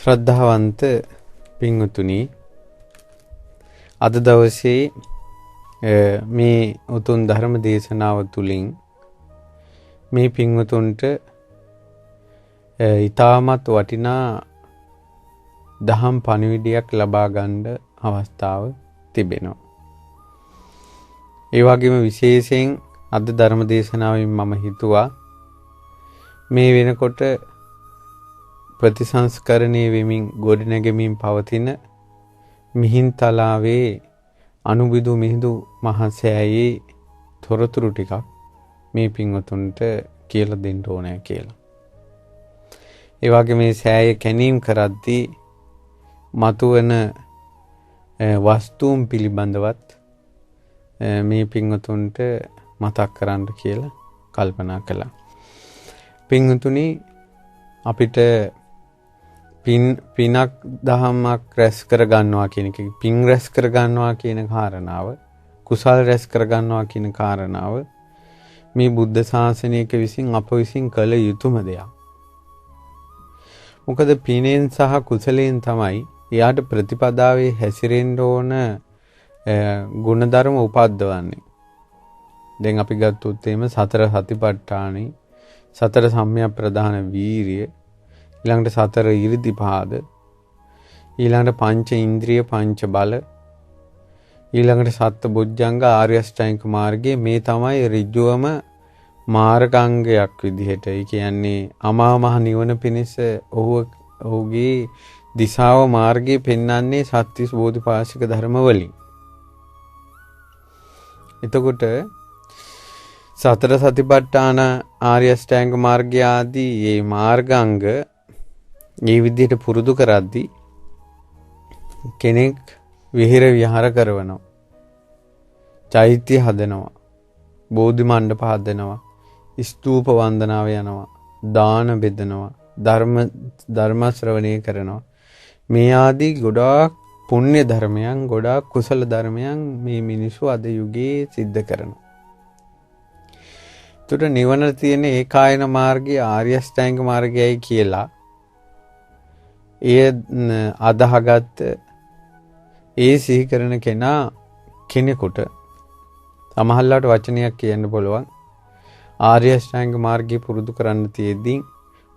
ශ්‍රද්ධාවන්ත පින්වතුනි, අද දවසේ මේ උතුම් ධර්ම දේශනාව තුළින් මේ පින්වතුන්ට ඊටමත් වටිනා දහම් පණිවිඩයක් ලබා ගන්න අවස්ථාව තිබෙනවා. ඒ වගේම විශේෂයෙන් අද ධර්ම දේශනාවෙන් මම හිතුවා මේ වෙනකොට ප්‍රතිසංස්කරණය වෙමින් ගොඩනැගෙමින් පවතින මිහින්තලාවේ අනුබිදු මිහිඳු මහසෑයේ තොරතුරු ටිකක් මේ පින්වතුන්ට කියලා දෙන්න ඕනේ කියලා. ඒ වගේ මේ සෑය කැණීම් කරද්දී මතුවන වස්තුන් පිළිබඳවත් මේ පින්වතුන්ට මතක් කරන්න කියලා කල්පනා කළා. පින්වතුනි, අපිට පිනක් දහමක් රැස් කර ගන්නවා කියන එක, පින් රැස් කර ගන්නවා කියන කාරණාව, කුසල් රැස් කර ගන්නවා කියන කාරණාව මේ බුද්ධ ශාසනයක විසින් අප විසින් කළ යුතුම දෙයක්. මොකද පිනෙන් සහ කුසලයෙන් තමයි එයාට ප්‍රතිපදාවේ හැසිරෙන්න ඕන ගුණධර්ම උපද්දවන්නේ. දැන් අපි ගත්තොත් එහෙම සතර සතිපට්ඨානෙ, සතර සම්‍යක් ප්‍රදාන වීරිය, ඊළඟට සතර ඉරිදිපාද, ඊළඟට පංච ඉන්ද්‍රිය පංච බල, ඊළඟට සත්ත බොජ්ජංග ආර්ය අෂ්ටාංගික මාර්ගයේ මේ තමයි ඍජුවම මාර්ගාංගයක් විදිහට. ඒ කියන්නේ අමා මහ නිවන පිණිස ඔහුගේ දිශාව මාර්ගය පෙන්වන්නේ සත්‍තිස් බෝධිපාශික ධර්ම වලින්. එතකොට සතර සතිපට්ඨාන ආර්ය අෂ්ටාංග මාර්ගය ආදී මේ මාර්ගාංග මේ විදිහට පුරුදු කරද්දී කෙනෙක් විහෙර විහාර කරනවා, චෛත්‍ය හදනවා, බෝධි මණ්ඩප හදනවා, ස්තූප වන්දනාව යනවා, දාන බෙදනවා, ධර්ම ශ්‍රවණය කරනවා. මේ ආදී ගොඩාක් පුණ්‍ය ධර්මයන්, ගොඩාක් කුසල ධර්මයන් මේ මිනිස්සු අද යුගයේ සිද්ධ කරනවා. ඒතර නිවන තියෙන ඒකායන මාර්ගය ආර්ය අෂ්ටාංග මාර්ගයයි කියලා එය අදහගත්ත ඒ සිහි කරන කෙනෙකුට සමහරවිට වචනයක් කියන්න පුළුවන්. ආර්ය අෂ්ටාංග මාර්ගය පුරුදු කරන්න තියෙද්දී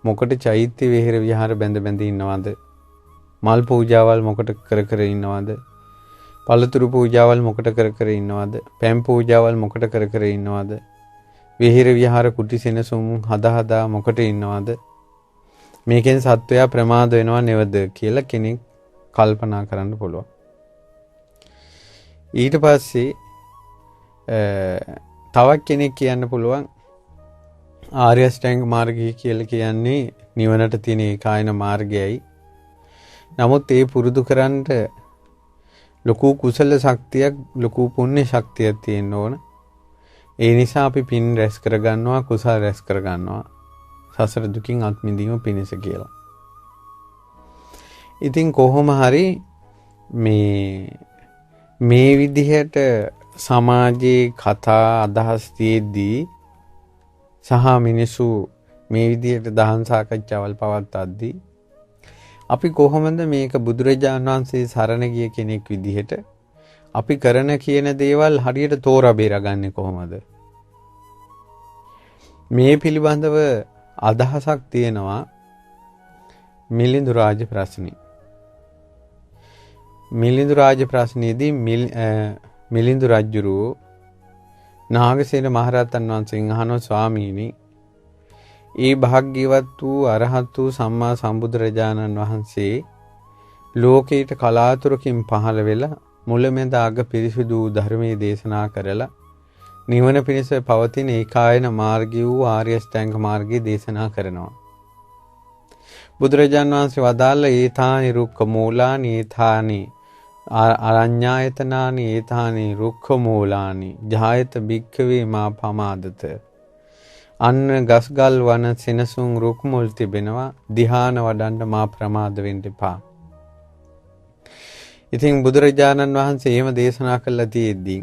මොකට චෛත්‍ය විහෙර විහාර බැඳ ඉන්නවද? මල් පූජාවල් මොකට කර ඉන්නවද? පළතුරු පූජාවල් මොකට කර ඉන්නවද? පැන් පූජාවල් මොකට කර ඉන්නවද? විහෙර විහාර කුටි සෙනසුන් හදා මොකට ඉන්නවද? මේකෙන් සත්වයා ප්‍රමාද වෙනව නෙවද කියලා කෙනෙක් කල්පනා කරන්න පුළුවන්. ඊට පස්සේ තවත් කෙනෙක් කියන්න පුළුවන් ආර්ය අෂ්ටාංග මාර්ගය කියලා කියන්නේ නිවනට තියෙන ඒකායන මාර්ගයයි. නමුත් ඒ පුරුදු කරන්නට ලොකු කුසල ශක්තියක්, ලොකු පුණ්‍ය ශක්තියක් තියෙන්න ඕන. ඒ නිසා අපි පින් රැස් කර ගන්නවා, කුසල රැස් කර ගන්නවා, සසර දුකින් අත් මිදීම පිණිස කියලා. ඉතින් කොහොම හරි මේ විදිහට සමාජයේ කතා අදහස් තියේදී සහ මිනිසු මේ විදිහට දහම් සාකච්ඡාවල් පවත්වද්දී අපි කොහොමද මේක බුදුරජාණන් වහන්සේ සරණ ගිය කෙනෙක් විදිහට අපි කරන කියන දේවල් හරියට තෝරා බේරගන්නේ කොහොමද? මේ පිළිබඳව අදහසක් තියෙනවා මිලිඳු රාජ ප්‍රශ්නේ. මිලිඳු රාජ ප්‍රශ්නයේදී මිලිඳු රජුරෝ නාගසේන මහරහතන් වහන්සේගෙන් අහනවා, ස්වාමීනි, ඒ භාග්‍යවත් වූ අරහත් වූ සම්මා සම්බුදුරජාණන් වහන්සේ ලෝකයට කලාතුරකින් පහළ වෙලා මුලමෙද අග පිරිසිදු ධර්මයේ දේශනා කරලා නිවන පිණිස පවතින ඒකායන මාර්ගය වූ ආර්ය අෂ්ටාංග මාර්ගය දේශනා කරනවා. බුදුරජාණන් වහන්සේ වදාළ ඒතානි රුක්ඛ මූලානි, ඒතානි අරඤ්ඤායතනානි, ඒතානි රුක්ඛ මූලානි ජායත භික්ඛවේ මා පමාදත. අන්න ගස්ගල් වන සෙනසුන් රුක් මුල් තිබෙනවා, ධ්‍යාන වඩන්න මා ප්‍රමාද වෙන්න එපා. ඉතින් බුදුරජාණන් වහන්සේ එහෙම දේශනා කළා තියෙද්දී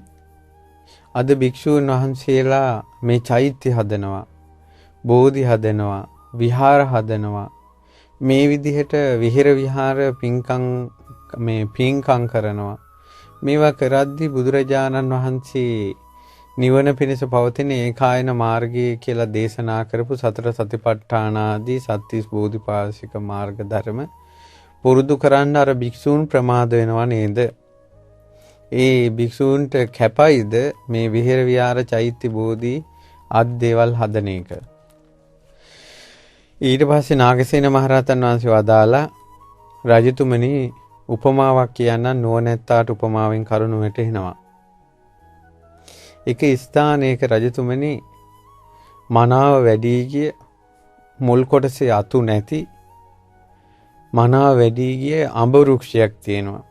අද භික්ෂූන් වහන්සේලා මේ චෛත්‍ය හදනවා, බෝධි හදනවා, විහාර හදනවා, මේ විදිහට විහෙර විහාර පින්කම් කරනවා. මේවා කරද්දී බුදුරජාණන් වහන්සේ නිවන පිණිස පවතින ඒකායන මාර්ගය කියලා දේශනා කරපු සතර සතිපට්ඨාන ආදී සත්‍තිස් බෝධිපාශික මාර්ග ධර්ම පුරුදු කරන්න අර භික්ෂූන් ප්‍රමාද වෙනවා නේද? ඒ භික්ෂූන්ට කැපයිද මේ විහෙර විහාර චෛත්‍ය බෝධි ආදී දේවල් හදන එක? ඊට පස්සේ නාගසේන මහරහතන් වහන්සේ වදාලා රජතුමනි උපමාවක් කියන්න නුවණැත්තාට උපමාවෙන් කරුණු වැටහෙනවා. එක ස්ථානයක රජතුමනි මනාව වැඩි ගිය මුල් කොටසේ අතු නැති මනාව වැඩි ගිය අඹ වෘක්ෂයක් තියෙනවා.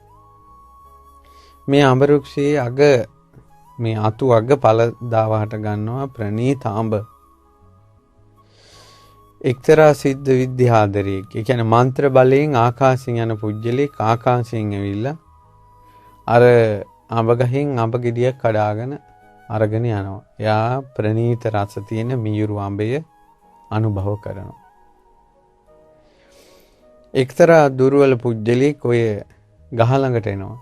මේ අඹ වෘක්ෂයේ අග මේ අතු අග පළදාවහට ගන්නවා ප්‍රණීත අඹ. එක්තරා සිද්ධ විද්‍යාධරයෙක්, ඒ කියන්නේ මන්ත්‍ර බලයෙන් ආකාශයෙන් යන පුජ්‍යලෙක් ආකාශයෙන් ඇවිල්ලා අර අඹ ගහෙන් අඹ ගෙඩියක් කඩාගෙන අරගෙන යනවා. එයා ප්‍රණීත රස තියෙන මියුරු අඹය අනුභව කරනවා. එක්තරා දුර්වල පුජ්‍යලෙක් ඔය ගහ ළඟට එනවා.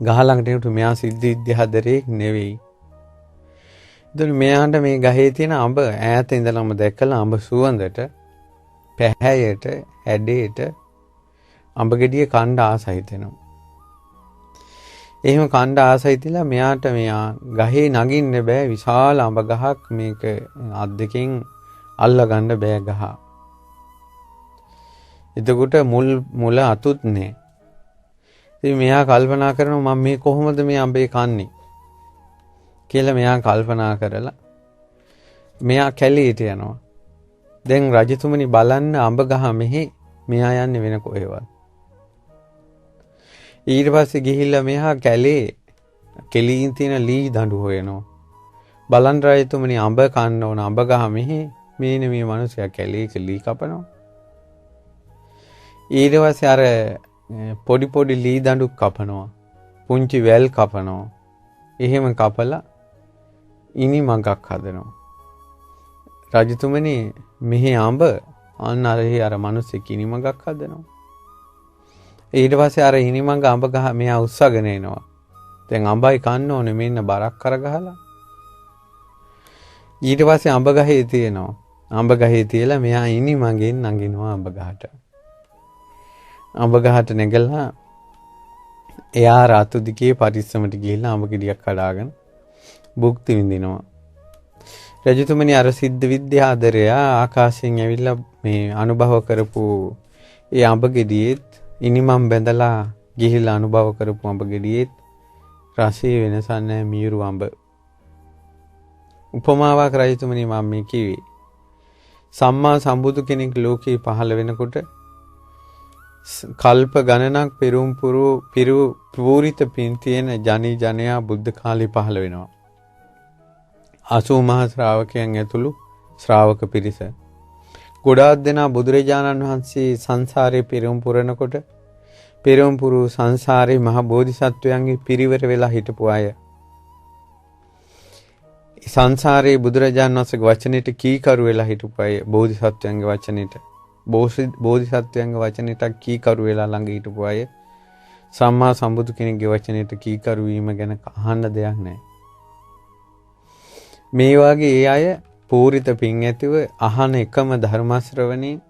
ගහ ළඟට එනකොට මෙයා සිද්ධ විද්‍යාධරයෙක් නෙවෙයි. එතකොට මෙයාට මේ ගහේ තියෙන අඹ ඈත ඉඳලම දැකලා අඹ සුවඳට, පැහැයට, හැඩයට අඹ ගෙඩිය කණ්ඩ ආසයි හිතෙනවා. එහෙම කණ්ඩ ආසයි තියලා මෙයාට මෙයා ගහේ නගින්න බෑ, විශාල අඹ ගහක් මේක අත් දෙකෙන් අල්ල ගන්න බෑ ගහ. එතකොට මුල අතුත් නෑ. ඉතින් මෙයා කල්පනා කරනවා මම මේ කොහොමද මේ අඹේ කන්නේ කියලා මෙයා කල්පනා කරලා මෙයා කැලේට යනවා. දැන් රජතුමනි බලන්න අඹ ගහ මෙහි, මෙයා යන්නේ වෙන කොහෙවත්. ඊට පස්සේ ගිහිල්ලා මෙහා කැලේ කෙලින් තියෙන ලී දඬු හොයනවා. බලන් රජතුමනි අඹ කන්න ඕන, අඹ ගහ මෙහි, මේ මිනිසයා කැලේ ලී කපනවා. ඊට පස්සේ අර පොඩි ලී දඬු කපනවා, පුංචි වැල් කපනවා. එහෙම කපලා ඉනි මඟක් හදනවා. රජතුමනි මෙහි අඹ අන්න අර මිනිස්සෙක් ඉනි මඟක් හදනවා. ඊට පස්සේ අර ඉනි මඟ අඹ ගහ මෙයා උස්සගෙන එනවා. දැන් අඹයි කන්න ඕනේ, මෙන්න බරක් කරගහලා. ඊට පස්සේ අඹ ගහේ තියෙනවා. අඹ ගහේ තියලා මෙයා ඉනි මඟෙන් නගිනවා අඹ ගහට. අඹ ගහට නැගලා එයා රාතු දිගේ පරිස්සමට ගිහිල්ලා අඹ ගෙඩියක් කඩාගෙන භුක්ති විඳිනවා. රජතුමනි අර සිද්ධ විද්‍යාධරයා ආකාශයෙන් ඇවිල්ලා මේ අනුභව කරපු ඒ අඹ ගෙඩියෙත් ඉනිමම් බැඳලා ගිහිල්ලා අනුභව කරපු අඹ ගෙඩියෙත් රසයේ වෙනසක් නැහැ, මියුරු අඹ. උපමාවක් රජතුමනි මම මේ කිව්වේ. සම්මා සම්බුදු කෙනෙක් ලෝකේ පහළ වෙනකොට කල්ප ගණනක් පූරිත පින් තියෙන ජනයා බුද්ධ කාලේ පහළ වෙනවා. 80 මහා ශ්‍රාවකයන් ඇතුළු ශ්‍රාවක පිරිස. ගොඩාක් දෙනා බුදුරජාණන් වහන්සේ සංසාරේ පෙරම් පුරනකොට පෙරම් පුරු සංසාරේ මහ බෝධිසත්වයන්ගේ පිරිවර වෙලා හිටපු අය. සංසාරේ බුදුරජාණන් වහන්සේගේ වචනෙට කීකරු වෙලා හිටපු අය, බෝධිසත්වයන්ගේ වචනෙට බෝධිසත්වයන්ගේ වචනෙට කීකරු වෙලා ළඟ හිටපු අය. සම්මා සම්බුදු කෙනෙක්ගේ වචනෙට කීකරු වීම ගැන අහන්න දෙයක් නැහැ. මේ වගේ ඒ අය පූරිත පින් ඇතිව අහන එකම ධර්ම ශ්‍රවණේ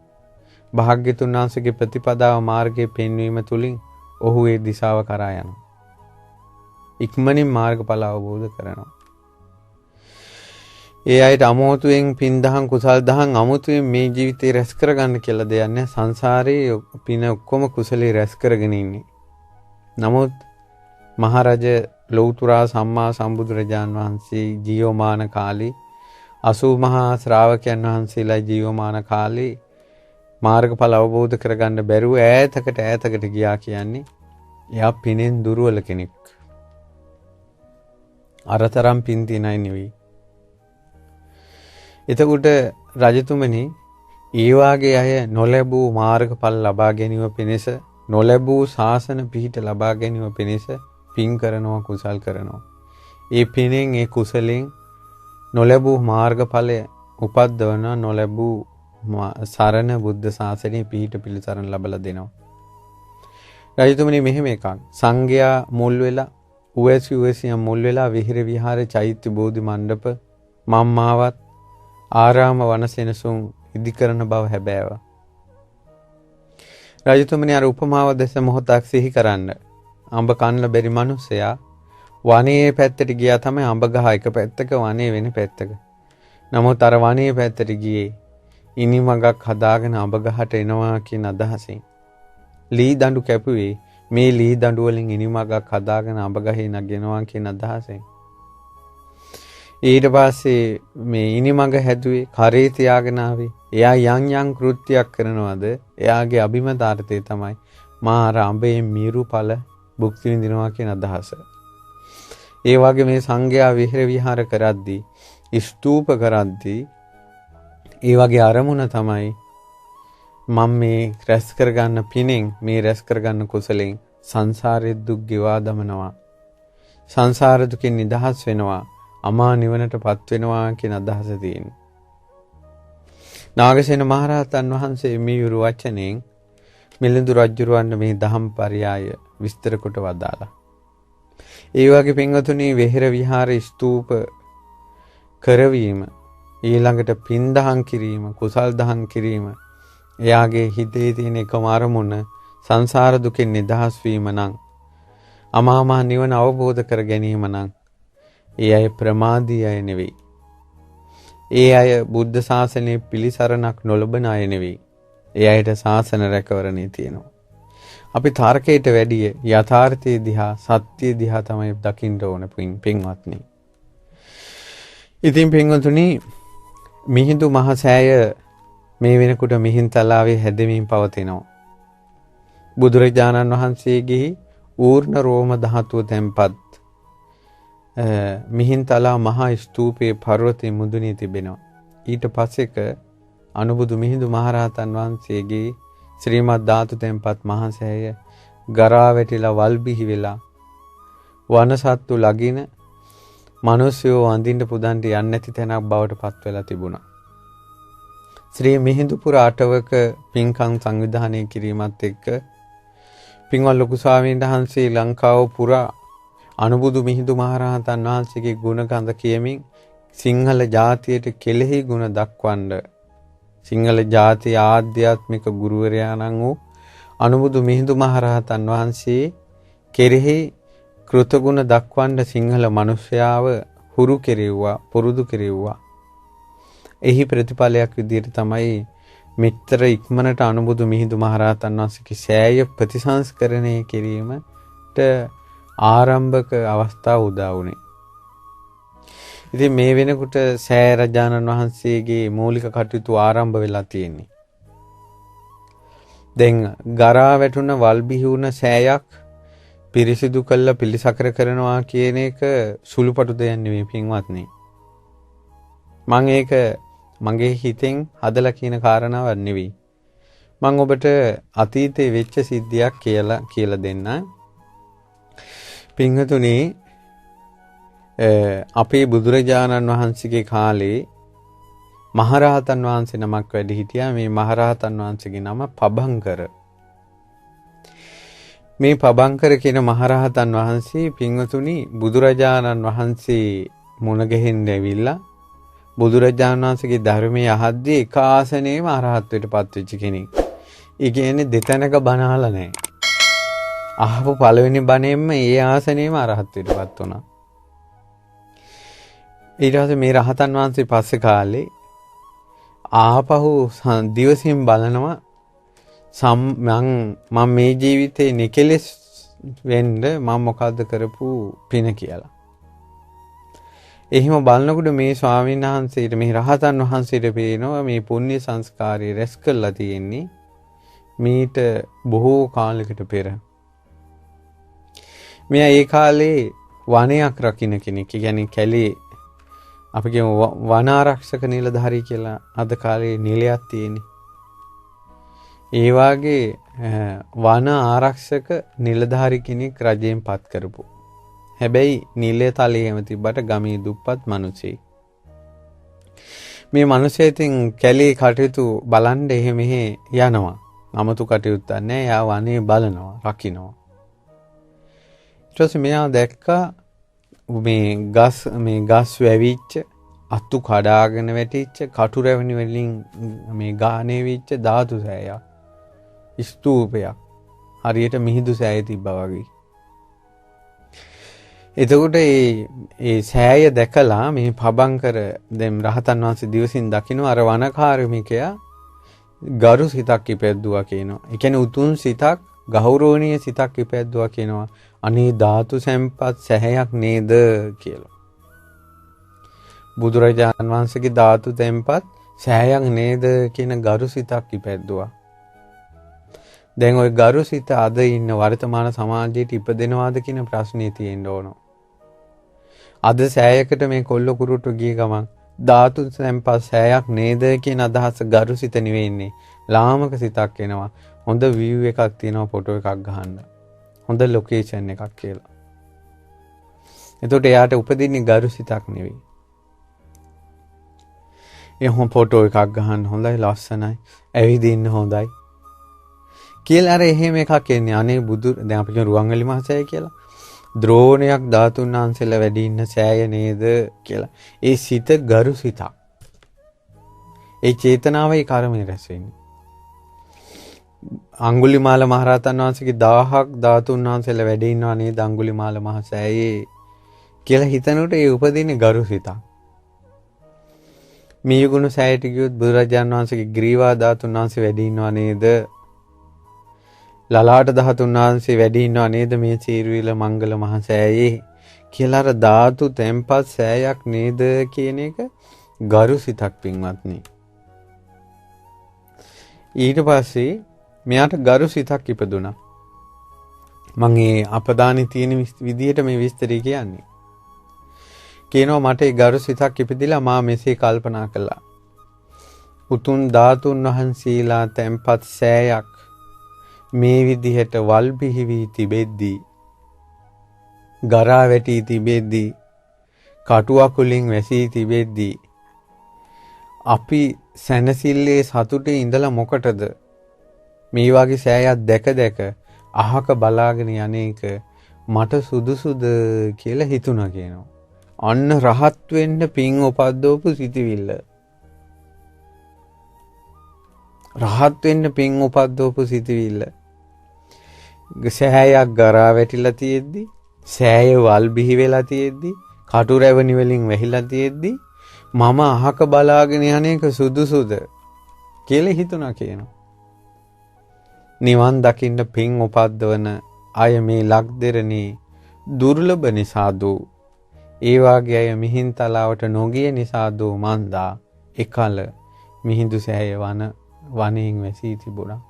භාග්‍යතුන් වහන්සේගේ ප්‍රතිපදාව මාර්ගයේ පෙන්වීම තුලින් ඔහු ඒ දිශාව කරා යනවා. ඉක්මනින් මාර්ගඵල අවබෝධ කරනවා. ඒ අයට අමෝතුවෙන් පින් දහම් කුසල් දහම් අමුතුවෙන් මේ ජීවිතේ රැස් කරගන්න කියලා දෙයක් නැහැ. සංසාරේ පින ඔක්කොම කුසලේ රැස් කරගෙන ඉන්නේ. නමුත් මහරජ ලෞතුරා සම්මා සම්බුදුරජාන් වහන්සේ ජීවමාන කාලේ 80 මහා ශ්‍රාවකයන් වහන්සේලා ජීවමාන කාලේ මාර්ගඵල අවබෝධ කරගන්න බැරුව ඈතකට ගියා කියන්නේ එයා පිනෙන් දුර්වල කෙනෙක්. අරතරම් පින් තියනයි නෙවෙයි. එතකොට රජතුමනි ඒ වාගේ අය නොලැබූ මාර්ගඵල ලබා ගැනීම පිණිස, නොලැබූ ශාසන පිහිට ලබා ගැනීම පිණිස පින් කරනවා, කුසල් කරනවා. ඒ පිනෙන් ඒ කුසලෙන් නොලැබූ මාර්ගඵලය උපද්දවන, නොලැබූ සරණ බුද්ධ ශාසනයේ පිහිට පිළිසරණ ලැබලා දෙනවා. රජතුමනි මෙහෙම එකක්. සංඝයා මුල් වෙලා උවැසියන් මුල් වෙලා විහෙර විහාර චෛත්‍ය බෝධි මණ්ඩප මම්මාවත් ආරාම වනසෙනසුන් ඉදි කරන බව හැබෑව. රජතුමනි අර උපමාව දැස මොහොතක් සිහි කරන්න. අඹ කන්න බැරි මිනිසයා වනයේ පැත්තට ගියා තමයි අඹ ගහ එක පැත්තක වනයේ වෙන පැත්තක. නමුත් අර වනයේ පැත්තට ගියේ ඉනිමගක් හදාගෙන අඹ ගහට එනවා කියන අදහසින්. ලී දඬු කැපුවේ මේ ලී දඬු වලින් ඉනිමගක් හදාගෙන අඹ ගහේ නගිනවා කියන අදහසෙන්. ඊට පස්සේ මේ ඉනිමග හැදුවේ කරේ තියාගෙන ආවේ. එයා යම් කෘත්‍යයක් කරනවද එයාගේ අභිමතාර්ථය තමයි මා අර අඹේ මීරු ඵල භුක්ති විඳිනවා කියන අදහස. ඒ වගේ මේ සංඝයා විහෙර විහාර කරද්දී ස්තූප කරද්දී ඒ වගේ අරමුණ තමයි මම මේ රැස් කරගන්න පිනෙන් මේ රැස් කරගන්න කුසලෙන් සංසාරයේ දුක් ගෙවා දමනවා. සංසාර දුකින් නිදහස් වෙනවා. අමා නිවනටපත් වෙනවා කියන අදහස තියෙනවා. නාගසේන මහරහතන් වහන්සේ මේ යුරු වචනෙන් මිලිඳු රජුරවන්න මේ දහම් පරයය විස්තර කොට වදාලා. ඒ වගේ පින්වතුනි වෙහෙර විහාර ස්තූප කරවීම ඊළඟට පින් දහම් කිරීම කුසල් දහම් කිරීම එයාගේ හිතේ තියෙන එකම අරමුණ සංසාර දුකෙන් නිදහස් වීම නම් අමා මහ නිවන අවබෝධ කර ගැනීම නම් ඒ අය ප්‍රමාදී අය නෙවෙයි. ඒ අය බුද්ධ ශාසනයේ පිළිසරණක් නොලබන අය නෙවෙයි. ඒ අයට ශාසන රැකවරණේ තියෙනවා. අපි තර්කයට වැඩිය යථාර්ථයේ දිහා සත්‍ය දිහා තමයි දකින්න ඕන පින්වත්නි. ඉතින් පින්වතුනි මිහිඳු මහ සෑය මේ වෙනකොට මිහින්තලාවේ හැදෙමින් පවතිනවා. බුදුරජාණන් වහන්සේගේ ඌර්ණ රෝම ධාතුව තැන්පත් මිහින්තලා මහා ස්තූපයේ පර්වතයේ මුදුනේ තිබෙනවා. ඊට පස්සේක අනුබුදු මිහිඳු මහරහතන් වහන්සේගේ ශ්‍රීමත් ධාතු තැන්පත් මහා සෑය ගරා වැටිලා වල් බිහි වෙලා වනසත්තු ලගින මිනිස්සුව වඳින්න පුදන්ට යන්නේ නැති තැනක් බවට පත් වෙලා තිබුණා. ශ්‍රී මිහිඳුපුර අටවක පින්කම් සංවිධානය කිරීමත් එක්ක පින්වත් ලොකු ස්වාමීන් වහන්සේ ලංකාව පුරා අනුබුදු මිහිඳු මහරහතන් වහන්සේගේ ගුණ ගඳ කියමින් සිංහල ජාතියට කෙලෙහි ගුණ දක්වන්න සිංහල ජාතිය ආධ්‍යාත්මික ගුරුවරයාණන් වූ අනුබුදු මිහිඳු මහරහතන් වහන්සේ කෙරෙහි කෘතගුණ දක්වන්න සිංහල මිනිස්යාව හුරු කෙරෙව්වා පුරුදු කෙරෙව්වා. එහි ප්‍රතිඵලයක් විදිහට තමයි මෙතර ඉක්මනට අනුබුදු මිහිඳු මහරහතන් වහන්සේගේ සෑය ප්‍රතිසංස්කරණය කිරීමට ආරම්භක අවස්ථාව උදා වුණේ. ඉතින් මේ වෙනකොට සෑය රජාණන් වහන්සේගේ මූලික කටයුතු ආරම්භ වෙලා තියෙන්නේ. දැන් ගරා වැටුණ වල් බිහි වුණ සෑයක් පිරිසිදු කළා පිළිසකර කරනවා කියන එක සුළුපටු දෙයක් නෙවෙයි පින්වත්නි. මම ඒක මගේ හිතෙන් හදලා කියන කාරණාවක් නෙවෙයි. මම ඔබට අතීතයේ වෙච්ච සිද්ධියක් කියලා දෙන්න. පින්වතුනි අපේ බුදුරජාණන් වහන්සේගේ කාලේ මහරහතන් වහන්සේ නමක් වැඩ හිටියා. මේ මහරහතන් වහන්සේගේ නම පබංකර. මේ පබංකර කියන මහරහතන් වහන්සේ පින්වතුනි බුදුරජාණන් වහන්සේ මුණ ගැහෙන්න ඇවිල්ලා බුදුරජාණන් වහන්සේගේ ධර්මයේ අහද්දී එක ආසනේම අරහත්ත්වයට පත්වෙච්ච කෙනෙක්. ඒ කියන්නේ දෙතැනක බණ අහලා නැහැ. අහපු පළවෙනි බණෙන්ම ඒ ආසනේම අරහත්ත්වයට පත් වුණා. ඊට පස්සේ මේ රහතන් වහන්සේ පස්සේ කාලේ ආපහු දිවසින් බලනවා මම මේ ජීවිතේ නිකලෙස් වෙන්න මම මොකද්ද කරපු පින කියලා. එහෙම බලනකොට මේ ස්වාමීන් වහන්සේට මේ රහතන් වහන්සේට පේනවා මේ පුණ්‍ය සංස්කාරය රැස් කරලා තියෙන්නේ මීට බොහෝ කාලයකට පෙර. මෙයා ඒ කාලේ වනයක් රකින්න කෙනෙක්. කියන්නේ කැලේ අපි කියමු වන ආරක්ෂක නිලධාරී කියලා අද කාලේ නිලයක් තියෙන්නේ. ඒ වාගේ වන ආරක්ෂක නිලධාරී කෙනෙක් රජයෙන් පත් කරපු. හැබැයි නිලය තලයේම තිබ්බට ගමේ දුප්පත් මිනිසෙක්. මේ මිනිස්සු ඉතින් කැලේ කටයුතු බලන්න එහෙ මෙහෙ යනවා. 아무තු කටයුත්තක් නැහැ. යා වනේ බලනවා, රකින්නවා. ඊට පස්සේ මෙයා දැක්කා මේ ගස් වැවිච්ච, අතු කඩාගෙන වැටිච්ච, කටු රැවණි වලින් මේ ගානේ විච්ච ධාතු සෑයක්. ස්තූපයක්. හරියට මිහිඳු සෑය තිබ්බා වගේ. එතකොට ඒ සෑය දැකලා මේ පබංකර දැන් රහතන් වහන්සේ දිවසින් දකින්න අර වනකාර්මිකයා ගරු සිතක් ඉපැද්දුවා කියනවා. ඒ කියන්නේ උතුම් සිතක්, ගෞරවණීය සිතක් ඉපැද්දුවා කියනවා. අනේ ධාතු සම්පත් සෑයක් නේද කියලා. බුදුරජාණන් වහන්සේගේ ධාතු සම්පත් සෑයක් නේද කියන ගරු සිතක් ඉපැද්දුවා. දැන් ওই ගරු සිත අද ඉන්න වර්තමාන සමාජයට ඉපදෙනවාද කියන ප්‍රශ්නේ තියෙන්න ඕන. අද සෑයකට මේ කොල්ල කුරුට්ටු ගිය ගමන් ධාතු සම්පත් සෑයක් නේද කියන අදහස ගරු සිත නෙවෙන්නේ. ලාමක සිතක් එනවා. හොඳ view එකක් තියෙනවා ෆොටෝ එකක් ගහන්න. හොඳ ලොකේෂන් එකක් කියලා. එතකොට එයාට උපදින්නේ ගරු සිතක් නෙවෙයි. එහෙනම් ෆොටෝ එකක් ගහන්න හොඳයි, ලස්සනයි, ඇවිදින්න හොඳයි. කියලා අර එහෙම එකක් එන්නේ. අනේ බුදු දැන් අපි කියන රුවන්වැලි මහසෑය කියලා. ද්‍රෝණයක් ධාතුන් වහන්සේලා වැඩි ඉන්න සෑය නේද කියලා. ඒ සිත ගරු සිතක්. ඒ චේතනාවයි කර්මයේ රැස් වෙන්නේ. අඟුලිමාල මහරහතන් වහන්සේගේ 1000ක් ධාතුන් වහන්සේලා වැඩ ඉන්නවා නේද අඟුලිමාල මහසෑයේ කියලා හිතනකොට ඒ උපදින්නේ ගරු සිතක්. මීගුණ සෑයට ගියොත් බුදුරජාණන් වහන්සේගේ ග්‍රීවා ධාතුන් වහන්සේ වැඩ ඉන්නවා නේද? ලලාට ධාතුන් වහන්සේ වැඩ ඉන්නවා නේද මේ චීරුවිල මංගල මහසෑයේ කියලා අර ධාතු තැන්පත් සෑයක් නේද කියන එක ගරු සිතක් පින්වත්නි. ඊට පස්සේ මෙයාට ගරු සිතක් ඉපදුණා. මම ඒ අපදානේ තියෙන විදිහට මේ විස්තරي කියන්නේ. කියනවා මට ඒ ගරු සිතක් ඉපදිලා මා මෙසේ කල්පනා කළා. උතුම් ධාතුන් වහන්සේලා තැන්පත් සෑයක් මේ විදිහට වල් බිහි තිබෙද්දී, ගරා වැටි තිබෙද්දී, කටුවකුලින් වැසී තිබෙද්දී අපි සැනසille සතුටේ ඉඳලා මොකටද මේ වගේ සෑයක් දැක දැක අහක බලාගෙන යන්නේක මට සුදුසුද කියලා හිතුණා කියනවා. අන්න රහත් වෙන්න පින් උපද්දවපු සිටිවිල්ල. රහත් වෙන්න පින් උපද්දවපු සිටිවිල්ල. සෑයක් ගරා වැටිලා තියෙද්දි, සෑය වල් බිහි වෙලා තියෙද්දි, කටු රැවණි වලින් වැහිලා තියෙද්දි මම අහක බලාගෙන යන්නේක සුදුසුද කියලා හිතුණා කියනවා. නිවන් දකින්න පින් උපද්දවන අය මේ ලක්දෙරණේ දුර්ලභ නිසාද ඒ වාගේ අය මිහින්තලාවට නොගිය නිසාද මන්දා එකල මිහිඳු සෑය වනයෙන් වැසී තිබුණා.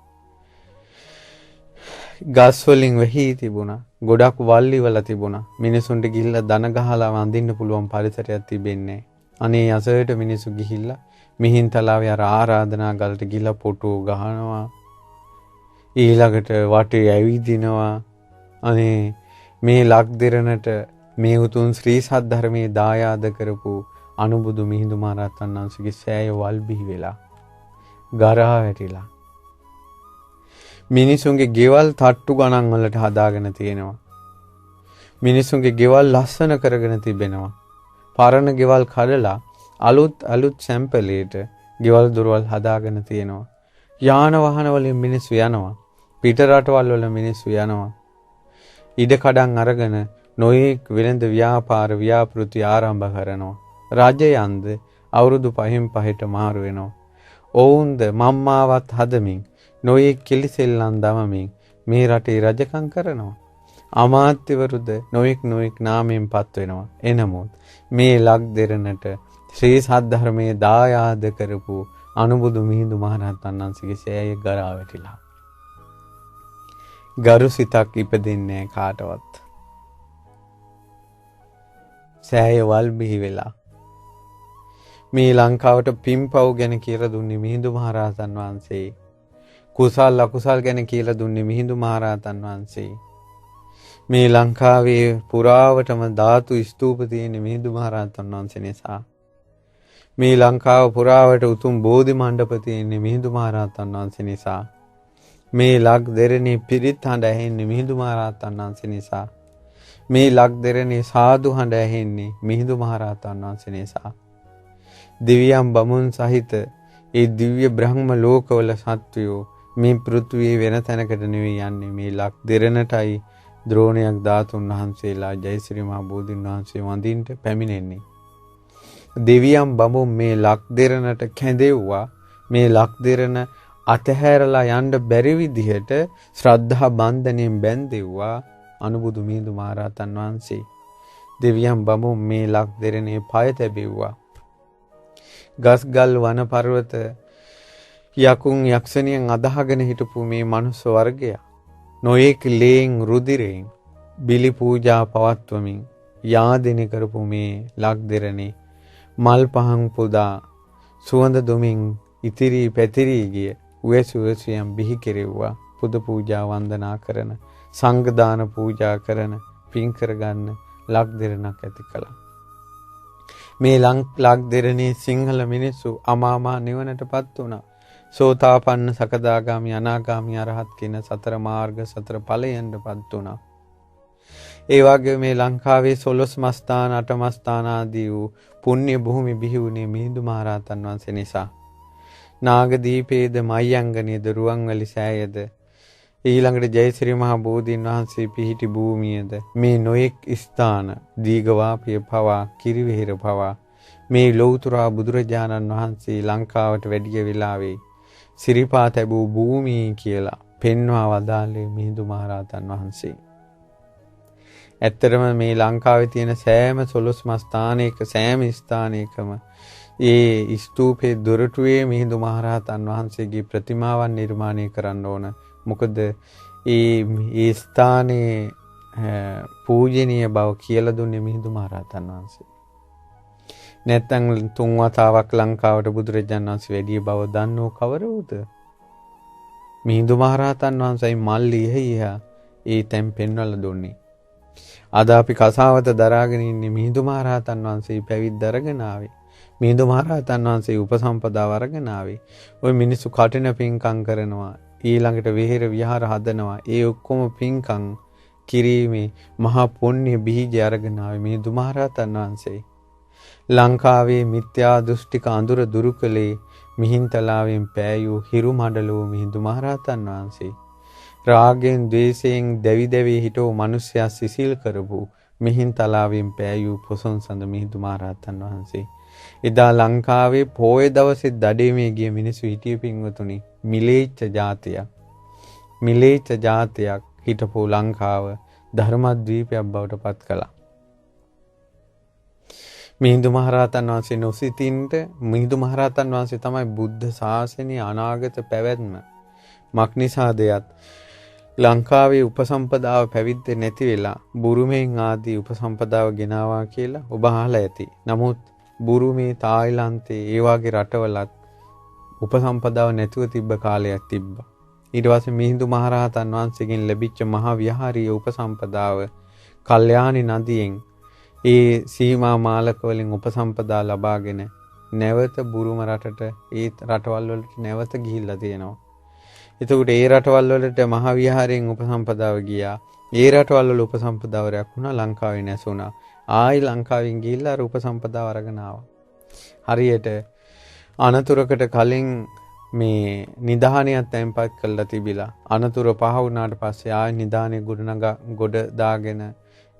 ගස් වලින් වැහි තිබුණා. ගොඩක් වල්ලි වල තිබුණා. මිනිසුන්ට ගිහිල්ලා දන ගහලා වඳින්න පුළුවන් පරිසරයක් තිබෙන්නේ. අනේ යසයට මිනිසු ගිහිල්ලා මිහින්තලාවේ අර ආරාධනා ගලට ගිහිල්ලා ෆොටෝ ගහනවා. ඊළඟට වටේ ඇවිදිනවා. අනේ මේ ලක්දිරණට මේ උතුම් ශ්‍රී සද්ධර්මයේ දායාද කරපු අනුබුදු මිහිඳු මහ රහතන් වහන්සේගේ සෑය වල් බිහි වෙලා ගරහා වැටිලා මිනිසුන්ගේ ගෙවල් තට්ටු ගණන් වලට හදාගෙන තියෙනවා. මිනිසුන්ගේ ගෙවල් ලස්සන කරගෙන තිබෙනවා. පරණ ගෙවල් කඩලා අලුත් සැම්පලේට ගෙවල් දොරවල් හදාගෙන තියෙනවා. යාන වාහන වලින් මිනිස්සු යනවා. පිට රටවල් වල මිනිස්සු යනවා. ඉඩ කඩන් අරගෙන නොයෙක් වෙළඳ ව්‍යාපාර ව්‍යාපෘති ආරම්භ කරනවා. රජයන්ද අවුරුදු 5න් 5ට මාරු වෙනවා. ඔවුන්ද මම්මාවත් හදමින් නොයෙක් කිලිසෙල්ලන් දමමින් මේ රටේ රජකම් කරනවා. අමාත්‍යවරුද නොයෙක් නාමයෙන් පත් වෙනවා. එනමුත් මේ ලක්දෙරණට ශ්‍රී සද්ධර්මයේ දායාද කරපු අනුබුදු මිහිඳු මහ රහතන් වහන්සේගේ සෑය ගරා වැටිලා. ගරු සිතක් ඉපදින්නේ කාටවත්. සෑය වල් බිහි වෙලා මේ ලංකාවට පින්පව් ගැන කියලා දුන්නේ මිහිඳු මහ රහතන් වහන්සේ. කුසල් අකුසල් ගැන කියලා දුන්නේ මිහිඳු මහ රහතන් වහන්සේ. මේ ලංකාවේ පුරාවටම ධාතු ස්තූප තියෙන මිහිඳු මහ රහතන් වහන්සේ නිසා මේ ලංකාව පුරාවට උතුම් බෝධි මණ්ඩප තියෙන්නේ මිහිඳු මහරහතන් වහන්සේ නිසා. මේ ලක් දෙරණේ පිරිත් හඬ ඇහෙන්නේ මිහිඳු මහරහතන් වහන්සේ නිසා. මේ ලක් දෙරණේ සාදු හඬ ඇහෙන්නේ මිහිඳු මහරහතන් වහන්සේ නිසා. දිව්‍යම් බමුණු සහිත ඒ දිව්‍ය බ්‍රහ්ම ලෝකවල සත්වයෝ මේ පෘථුවියේ වෙන තැනකට නෙවෙයි යන්නේ. මේ ලක් දෙරණටයි ද්‍රෝණයක් ධාතුන් වහන්සේලා ජයශ්‍රී මහ බෝධින් වහන්සේ වඳින්න පැමිණෙන්නේ. දෙවියන් බඹුන් මේ ලක් දෙරණට කැඳෙව්වා. මේ ලක් දෙරණ අතහැරලා යන්න බැරි විදිහට ශ්‍රද්ධා බන්ධණයෙන් බැඳෙව්වා අනුබුදු මිහිඳු මහරහතන් වහන්සේ. දෙවියන් බඹුන් මේ ලක් දෙරණේ පය තැබෙව්වා. ගස්ගල් වන පර්වත යකුන් යක්ෂණියන් අදහගෙන හිටපු මේ මනුස්ස වර්ගය නොයෙක් ලේන් රුධිරයෙන් බිලි පූජා පවත්වමින් යාදෙනි කරපු මේ ලක් දෙරණේ මල් පහන් පුදා සුවඳ දුමින් ඉතිරි පැතිරි ගිය උවැසුවැසියන් බිහි කෙරෙව්වා. පුද පූජා වන්දනා කරන සංඝ දාන පූජා කරන පින් කරගන්න ලක් දෙරණක් ඇති කළා. මේ ලක් දෙරණේ සිංහල මිනිස්සු අමාමා නිවනටපත් වුණා. සෝතාපන්න සකදාගාමි අනාගාමි අරහත් කියන සතර මාර්ග සතර ඵලයන්ටපත් වුණා. ඒ වගේ මේ ලංකාවේ 12 මස්ථාන 8 මස්ථාන ආදී වූ පුණ්‍ය භූමි බිහි වුණේ මිහිඳු මහරහතන් වහන්සේ නිසා. නාගදීපේද මයංගනේද රුවන්වැලි සෑයද ඊළඟට ජයශ්‍රී මහ බෝධීන් වහන්සේ පිහිටි භූමියද මේ නොයෙක් ස්ථාන දීඝවාපිය පවා කිරිවෙහෙර පවා මේ ලෞතර බුදුරජාණන් වහන්සේ ලංකාවට වැඩිය වෙලාවේ සිරිපා තැබූ භූමිය කියලා පෙන්වා වදාළේ මිහිඳු මහරහතන් වහන්සේ. ඇත්තටම මේ ලංකාවේ තියෙන සෑම 12 මස්ථානයක සෑම ස්ථානයකම ඒ ස්තූපේ දොරටුවේ මිහිඳු මහරහතන් වහන්සේගේ ප්‍රතිමාවන් නිර්මාණය කරන්න ඕන. මොකද ඒ ස්ථානයේ පූජනීය බව කියලා දුන්නේ මිහිඳු මහරහතන් වහන්සේ. නැත්නම් 3 වතාවක් ලංකාවට බුදුරජාණන් වහන්සේ වැඩි බව දන්නෝ කවරවද? මිහිඳු මහරහතන් වහන්සේයි මල්ලිය ඒ තැන් පෙන්වලා දුන්නේ. අද අපි කසාවත දරාගෙන ඉන්නේ මිහිඳු මහරහතන් වහන්සේ පැවිද්ද අරගෙන ආවේ. මිහිඳු මහරහතන් වහන්සේ උපසම්පදාව අරගෙන ආවේ. ওই මිනිස්සු කටින පින්කම් කරනවා. ඊළඟට විහෙර විහාර හදනවා. ඒ ඔක්කොම පින්කම් කිරීමේ මහා පුණ්‍ය බීජය අරගෙන ආවේ මිහිඳු මහරහතන් වහන්සේ. ලංකාවේ මිත්‍යා දෘෂ්ටික අඳුර දුරු කළේ මිහින්තලාවෙන් පෑයූ හිරු මඩලෝ මිහිඳු මහරහතන් වහන්සේ. රාගෙන් ද්වේෂයෙන් දැවි දැවි හිටෝ මිනිසයා සිසිල් කරපු මිහින්තලාවෙන් පෑයූ පොසොන් සඳ මිහිඳු මහරහතන් වහන්සේ. එදා ලංකාවේ පොය දවසේ දඩේමේ ගිය මිනිස්සු හිටිය පින්වතුනි මිලේච්ඡ ජාතියක්. මිලේච්ඡ ජාතියක් හිටපු ලංකාව ධර්මද්වීපයක් බවට පත් කළා. මිහිඳු මහරහතන් වහන්සේ නොසිතින්ට මිහිඳු මහරහතන් වහන්සේ තමයි බුද්ධ ශාසනයේ අනාගත පැවැත්ම. මක්නිසාදයත් ලංකාවේ උපසම්පදාව පැවිද්ද නැති වෙලා බුරුමෙන් ආදී උපසම්පදාව ගෙනාවා කියලා ඔබ අහලා ඇති. නමුත් බුරුමේ තායිලන්තේ ඒ වගේ රටවලත් උපසම්පදාව නැතුව තිබ්බ කාලයක් තිබ්බා. ඊට පස්සේ මිහිඳු මහරහතන් වහන්සේගෙන් ලැබිච්ච මහා විහාරීය උපසම්පදාව කල්යාණි නදියෙන් ඒ සීමා මාලක වලින් උපසම්පදා ලබාගෙන නැවත බුරුම රටට ඒ රටවල් වලට නැවත ගිහිල්ලා තියෙනවා. එතකොට ඒ රටවල් වලට මහා විහාරයෙන් උපසම්පදාව ගියා. ඒ රටවල් වල උපසම්පදාවරයක් වුණා ලංකාවේ නැසුණා. ආයි ලංකාවෙන් ගිහිල්ලා උපසම්පදාව අරගෙන ආවා. හරියට අනතුරකට කලින් මේ නිදානියක් තැන්පත් කරලා තිබිලා අනතුර පහ වුණාට පස්සේ ආයි නිදානේ ගොඩ දාගෙන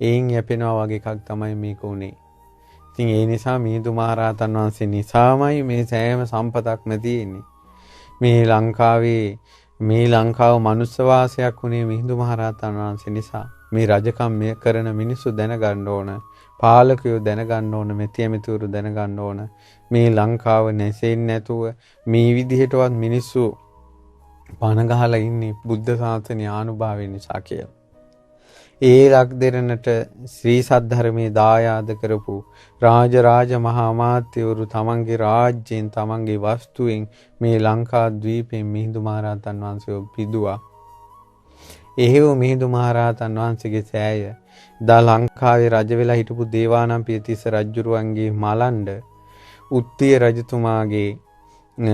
එයින් යැපෙනවා වගේ එකක් තමයි මේක උනේ. ඉතින් ඒ නිසා මිහිඳු මහරහතන් වහන්සේ නිසාමයි මේ සෑම සම්පතක්ම තියෙන්නේ. මේ ලංකාව මනුස්ස වාසයක් වුණේ මිහිඳු මහරහතන් වහන්සේ නිසා. මේ රජකම් කරන මිනිස්සු දැනගන්න ඕන. පාලකයෝ දැනගන්න ඕන. මෙතියමෙතුරු දැනගන්න ඕන. මේ ලංකාව නැසෙන්නේ නැතුව මේ විදිහටවත් මිනිස්සු පණ ගහලා ඉන්නේ බුද්ධ ශාසනය ආනුභාවය නිසා කියලා. ඒ ලක් දෙරණට ශ්‍රී සද්ධර්මයේ දායාද කරපු රාජ මහා අමාත්‍යවරු තමන්ගේ රාජ්‍යයෙන් තමන්ගේ වස්තුවෙන් මේ ලංකා ද්වීපයෙන් මිහිඳු මහරහතන් වහන්සේව පිදුවා. එහෙව් මිහිඳු මහරහතන් වහන්සේගේ සෑය දා ලංකාවේ රජ වෙලා හිටපු දේවානම්පියතිස්ස රජුරුවන්ගේ මලණ්ඩ උත්තිය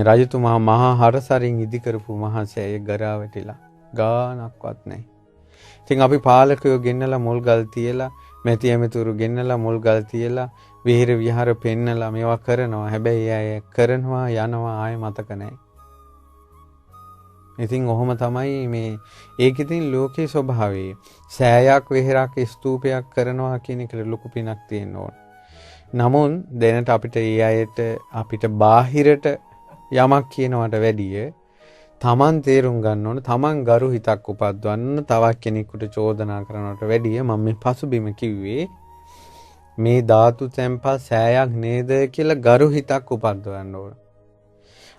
රජතුමා මහා හරසරින් ඉදි කරපු මහා සෑය ගරා වැටිලා ගානක්වත් නැහැ. ඉතින් අපි පාලකයෝ ගෙන්නලා මුල් ගල් තියලා මැති ඇමතුරු ගෙන්නලා මුල් ගල් තියලා විහෙර විහාර පෙන්නලා මේවා කරනවා. හැබැයි අය කරනවා යනවා ආයෙ මතක නැහැ. ඉතින් ඔහොම තමයි මේ ඒක ඉතින් ලෝකේ ස්වභාවය. සෑයක් විහෙරක් ස්තූපයක් කරනවා කියන එකට ලොකු පිනක් තියෙන්න ඕන. නමුත් දැනට අපිට ඒ අයට අපිට බාහිරට යමක් කියනවට වැඩිය තමන් තේරුම් ගන්න ඕන තමන් ගරු හිතක් උපද්දවන්න තවත් කෙනෙකුට චෝදනා කරනවට වැඩිය මම මේ පසුබිම කිව්වේ මේ ධාතු තැන්පත් සෑයක් නේද කියලා ගරු හිතක් උපද්දවන්න ඕන.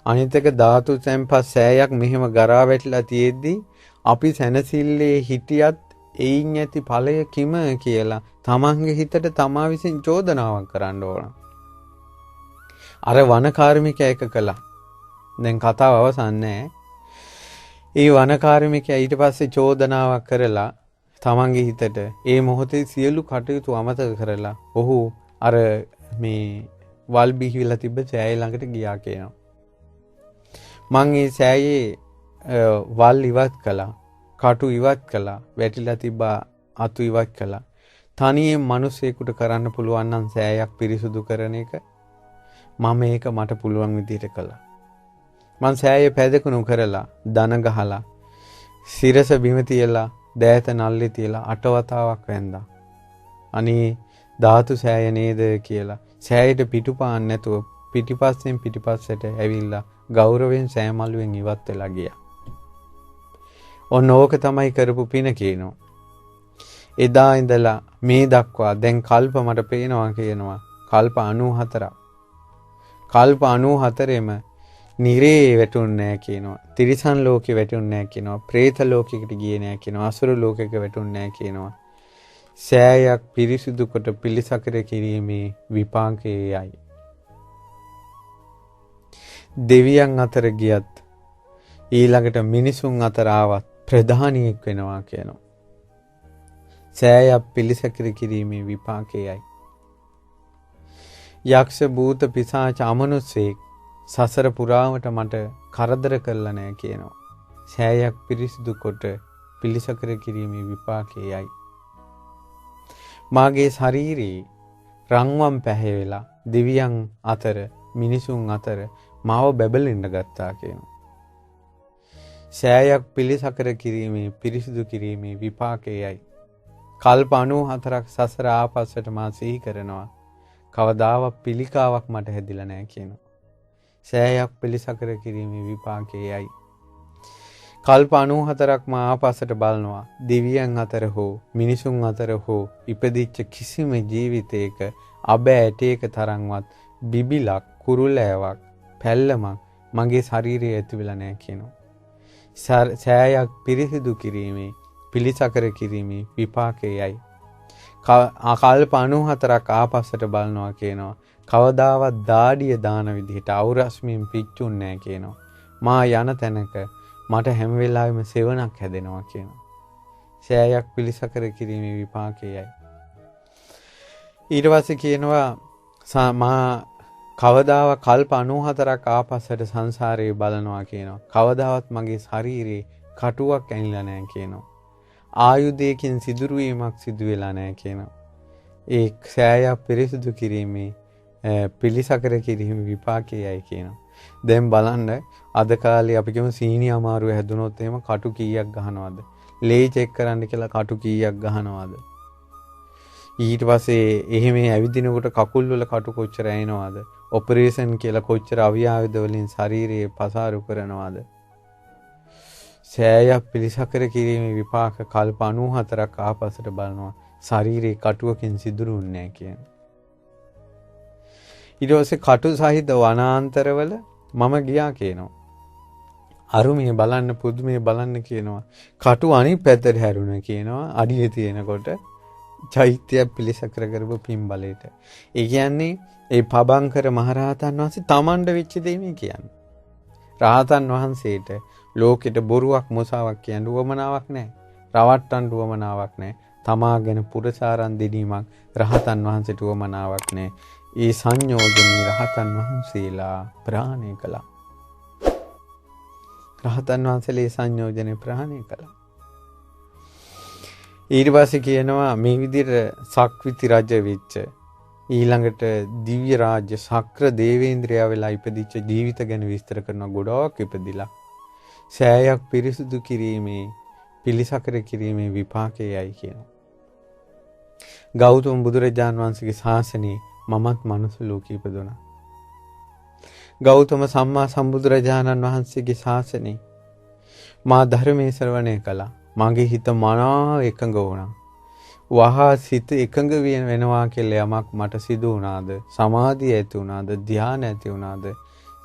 අනිත් එක ධාතු තැන්පත් සෑයක් මෙහෙම ගරා වැටිලා තියෙද්දි අපි සැනසille හිටියත් එයින් ඇති ඵලය කිම කියලා තමන්ගේ හිතට තමා විසින් චෝදනාවක් කරන්න ඕන. අර වනකාර්මිකයා එක කළා. දැන් කතාව අවසන් නැහැ. ඒ වනකාර්මිකයා ඊට පස්සේ චෝදනාවක් කරලා තමන්ගේ හිතට ඒ මොහොතේ සියලු කටයුතු අමතක කරලා ඔහු අර මේ වල් බිහිවිලා තිබ්බ සෑය ළඟට ගියා කියනවා. මං ඒ සෑයේ වල් ඉවත් කළා, කටු ඉවත් කළා, වැටිලා තිබ්බ අතු ඉවත් කළා. තනියෙන් මිනිසෙකුට කරන්න පුළුවන් නම් සෑයක් පිරිසුදු කරන එක මම ඒක මට පුළුවන් විදිහට කළා. මං සෑයේ පැදකුණු කරලා, දන ගහලා, සිරස බිම තියලා, දෑත නල්ලේ තියලා 8 වතාවක් වැන්දා. අනේ ධාතු සෑය නේද කියලා. සෑයට පිටුපාන්න නැතුව පිටිපස්සෙන් පිටිපස්සට ඇවිල්ලා ගෞරවයෙන් සෑමලුවෙන් ඉවත් වෙලා ගියා. ඔන්න ඕක තමයි කරපු පින කියනවා. එදා ඉඳලා මේ දක්වා දැන් කල්ප මට පේනවා කියනවා. කල්ප 94ක්. කල්ප 94ෙම නිරේ වැටුන්නේ නැහැ කියනවා. තිරිසන් ලෝකෙ වැටුන්නේ නැහැ කියනවා. പ്രേත ලෝකෙකට ගියේ නැහැ කියනවා. අසුර ලෝකෙක වැටුන්නේ නැහැ කියනවා. සෑයක් පිරිසුදු කොට පිළිසකර කිරීමේ විපාකයේයි. දෙවියන් අතර ගියත් ඊළඟට මිනිසුන් අතර ආවත් ප්‍රධානියෙක් වෙනවා කියනවා. සෑයක් පිළිසකර කිරීමේ විපාකයේයි. යක්ෂ භූත පිසාච අමනුස්සෙක් සසර පුරාවට මට කරදර කරලා නැහැ කියනවා. සෑයක් පිරිසිදු කොට පිළිසකර කිරීමේ විපාකයේයි. මාගේ ශරීරේ රන්වන් පැහැවෙලා දෙවියන් අතර මිනිසුන් අතර මාව බැබලෙන්න ගත්තා කියනවා. සෑයක් පිළිසකර කිරීමේ පිරිසිදු කිරීමේ විපාකයේයි. කල්ප 94ක් සසර ආපස්සට මා සිහි කරනවා. කවදාවත් පිළිකාවක් මට හැදිලා නැහැ කියනවා. සෑයක් පිළිසකර කිරීමේ විපාකයේයි. කල්ප 94ක් මා ආපස්සට බලනවා. දෙවියන් අතර හෝ මිනිසුන් අතර හෝ ඉපදිච්ච කිසිම ජීවිතයක අබ ඇටයක තරම්වත් බිබිලක් කුරුලෑවක් පැල්ලමක් මගේ ශරීරයේ ඇති වෙලා නැහැ කියනවා. සෑයක් පිරිසිදු කිරීමේ පිළිසකර කිරීමේ විපාකයේයි. කල්ප 94ක් ආපස්සට බලනවා කියනවා. කවදාවත් දාඩිය දාන විදිහට අවුරස්මින් පිච්චුන්නේ නැහැ කියනවා. මා යන තැනක මට හැම වෙලාවෙම සෙවණක් හැදෙනවා කියනවා. සෑයක් පිළිසකර කිරීමේ විපාකයේයි. ඊට පස්සේ කියනවා මා කවදාවත් කල්ප 94ක් ආපස්සට සංසාරේ බලනවා කියනවා. කවදාවත් මගේ ශරීරේ කටුවක් ඇනිලා නැහැ කියනවා. ආයුධයකින් සිදුරු වීමක් සිදු වෙලා නැහැ කියනවා. ඒ සෑයක් පිරිසිදු කිරීමේ පිළිසකර කිරීමේ විපාකයේයි කියනවා. දැන් බලන්න අද කාලේ අපි කියමු සීනි අමාරුව හැදුනොත් එහෙම කටු කීයක් ගහනවද? ලේ චෙක් කරන්න කියලා කටු කීයක් ගහනවද? ඊට පස්සේ එහෙම ඇවිදිනකොට කකුල් වල කටු කොච්චර ඇිනවද? ඔපරේෂන් කියලා කොච්චර අවියාවද වලින් ශරීරයේ පසාරු කරනවද? සෑයක් පිළිසකර කිරීමේ විපාක කල්ප 94ක් ආපස්සට බලනවා. ශරීරේ කටුවකින් සිදුරුන්නේ නැහැ කියන්නේ. ඊට පස්සේ කටු සහිත වනාන්තරවල මම ගියා කියනවා. අරුමේ බලන්න පුදුමේ බලන්න කියනවා. කටු අනිත් පැත්තට හැරුණා කියනවා. අඩියේ තියෙනකොට චෛත්‍යයක් පිළිසකර කරපු පින්බලයට. ඒ කියන්නේ ඒ පබංකර මහරහතන් වහන්සේ තමන්ට වෙච්ච දෙය මේ කියන්නේ. රහතන් වහන්සේට ලෝකෙට බොරුවක් මොසාවක් කියන්න උවමනාවක් නැහැ. රවට්ටන්න උවමනාවක් නැහැ. තමා ගැන පුරසාරන් දෙදීමක් රහතන් වහන්සේට උවමනාවක් නැහැ. ඒ සංයෝජනීය රහතන් වහන්සේලා ප්‍රහාණය කළා. රහතන් වහන්සේලා ඒ සංයෝජනේ ප්‍රහාණය කළා. ඊට පස්සේ කියනවා මේ විදිහට සක්විති රජ වෙච්ච ඊළඟට දිව්‍ය රාජ්‍ය ශක්‍ර දේවේන්ද්‍රයා වෙලා ඉපදිච්ච ජීවිත ගැන විස්තර කරන ගොඩාක් ඉපදිලා සෑයක් පිරිසුදු කිරීමේ පිළිසකර කිරීමේ විපාකයයි කියනවා. ගෞතම බුදුරජාන් වහන්සේගේ ශාසනයේ මමත් මනුස්ස ලෝකෙ ඉපදුණා. ගෞතම සම්මා සම්බුදුරජාණන් වහන්සේගේ ශාසනයේ මා ධර්මයේ ශ්‍රවණය කළා. මගේ හිත මනාව එකඟ වුණා. වහා සිත එකඟ වෙනවා කියලා යමක් මට සිදු වුණාද? සමාධිය ඇති වුණාද? ධ්‍යාන ඇති වුණාද?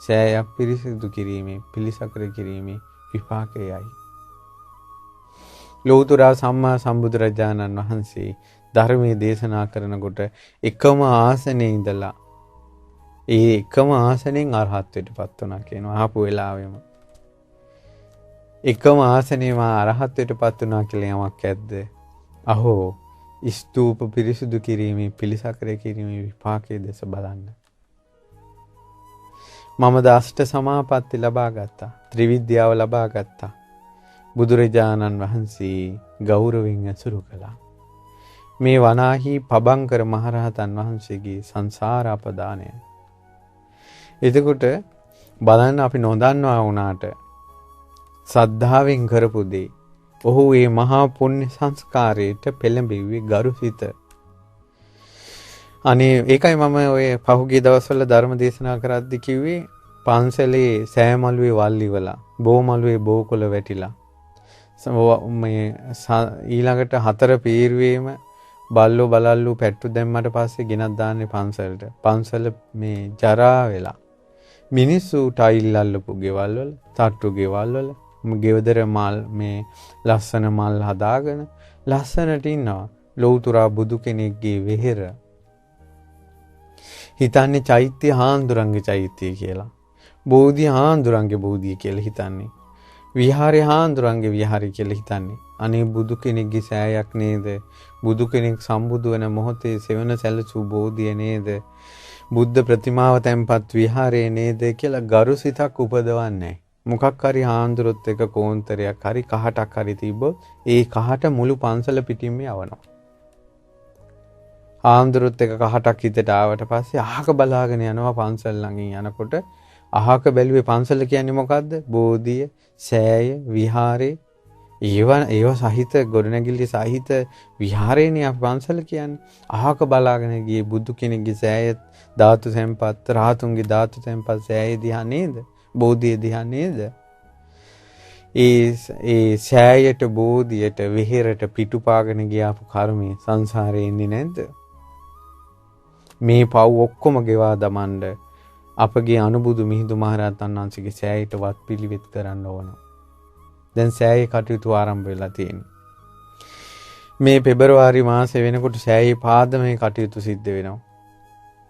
සෑයක් පිරිසිදු කිරීමේ පිළිසකර කිරීමේ විපාකයයි. ලෞතර සම්මා සම්බුදුරජාණන් වහන්සේ ධර්මයේ දේශනා කරනකොට එකම ආසනයේ ඉඳලා ඒ එකම ආසනෙන් අරහත්ත්වයටපත් වුණා කියනවා. ආපු වෙලාවෙම එකම ආසනේම අරහත්ත්වයටපත් වුණා කියලා යමක් ඇද්ද? අහෝ ස්තූප පිරිසුදු කිරීමේ පිළිසකර කිරීමේ විපාකයේ දෙස බලන්න. මම දාෂ්ට සමාපatti ලබා ගත්තා. ත්‍රිවිද්‍යාව ලබා ගත්තා. බුදුරජාණන් වහන්සේ ගෞරවයෙන් ඇසුරු කළා. මේ වනාහි පබංකර මහරහතන් වහන්සේගේ සංසාර අපදානය. එතකොට බලන්න අපි නොදන්නවා වුණාට සද්ධාවෙන් කරපු දේ ඔහු මේ මහා පුණ්‍ය සංස්කාරයට පෙළඹෙව්වේ ගරුසිත. අනේ ඒකයි මම ඔය පහුගිය දවස්වල ධර්ම දේශනා කරද්දි කිව්වේ පන්සලේ සෑමලුවේ වල් ඉවලා බෝමලුවේ බෝකොළ වැටිලා මේ ඊළඟට හතර පීරුවේම බල්ලෝ බලල්ලු පැට්ටු දැම්මට පස්සේ ගෙනත් දාන්නේ පන්සලට. පන්සල මේ ජරා වෙලා මිනිස්සු ටයිල් අල්ලපු ගෙවල් වල තට්ටු ගෙවල් වල ගෙවදර මල් මේ ලස්සන මල් හදාගෙන ලස්සනට ඉන්නවා. ලෞතර බුදු කෙනෙක්ගේ වෙහෙර හිතන්නේ චෛත්‍ය හාන්දුරන්ගේ චෛත්‍ය කියලා. බෝධි හාන්දුරන්ගේ බෝධිය කියලා හිතන්නේ. විහාරය හාන්දුරන්ගේ විහාරය කියලා හිතන්නේ. අනේ බුදු කෙනෙක්ගේ සෑයක් නේද? බුදු කෙනෙක් සම්බුදු වෙන මොහොතේ සෙවන සැලසූ බෝධිය නේද? බුද්ධ ප්‍රතිමාව තැන්පත් විහාරය නේද කියලා ගරුසිතක් උපදවන්නේ. මොකක් හරි හාන්දුරොත් එක කෝන්තරයක් හරි කහටක් හරි තිබ්බොත් ඒ කහට මුළු පන්සල පිටින්ම යවනවා. හාන්දුරොත් එක කහටක් හිතට ආවට පස්සේ අහක බලාගෙන යනවා පන්සල් ළඟින් යනකොට අහක බැලුවේ පන්සල කියන්නේ මොකද්ද? බෝධිය, සෑය, විහාරේ ඒව සහිත ගොඩනැගිලි සහිත විහාරේනේ අපි පන්සල කියන්නේ. අහක බලාගෙන ගියේ බුදු කෙනෙක්ගේ සෑය ධාතු සම්පත් රහතුන්ගේ ධාතු සම්පත් සෑය දිහා නේද? බෝධිය දිහා නේද? ඒ සෑයට බෝධියට විහෙරට පිටුපාගෙන ගියාපු කර්මයේ සංසාරේ ඉන්නේ නැද්ද? මේ පව් ඔක්කොම ගෙවා දමන්න අපගේ අනුබුදු මිහිඳු මහරහතන් වහන්සේගේ සෑයට වත් පිළිවෙත් කරන්න ඕන. දැන් සෑයේ කටයුතු ආරම්භ වෙලා තියෙනවා. මේ පෙබරවාරි මාසෙ වෙනකොට සෑයේ පාදමේ කටයුතු සිද්ධ වෙනවා.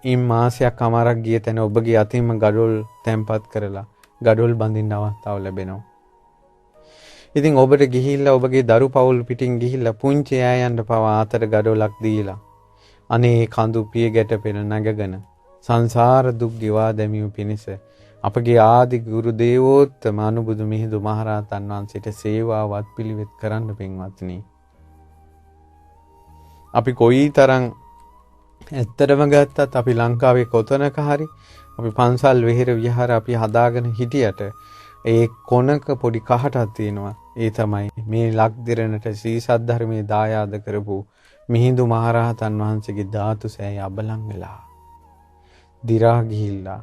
ඉන් මාසයක් අමාරක් ගිය තැන ඔබගේ අතින්ම gadol තැම්පත් කරලා gadol බඳින්න අවස්ථාව ලැබෙනවා. ඉතින් ඔබට ගිහිල්ලා ඔබගේ දරු පවුල් පිටින් ගිහිල්ලා පුංචි ඈයන්ට පවා ආතර gadolක් දීලා අනේ කඳු පිය ගැට පෙන නැගගෙන සංසාර දුක් ගෙවා දැමීම පිණිස අපගේ ආදි ගුරු දේවෝත්තම අනුබුදු මිහිඳු මහරහතන් වහන්සේට සේවාවත් පිළිවෙත් කරන්න පින්වත්නි. අපි කොයිතරම් ඇත්තටම ගත්තත් අපි ලංකාවේ කොතනක හරි අපි පන්සල් විහෙර විහාර අපි හදාගෙන හිටියට ඒ කොනක පොඩි කහටක් තියෙනවා. ඒ තමයි මේ ලක්දිරණට ශ්‍රී සද්ධර්මයේ දායාද කරපු මිහිඳු මහරහතන් වහන්සේගේ ධාතු සෑය අබලන් වෙලා දිරා ගිහිල්ලා.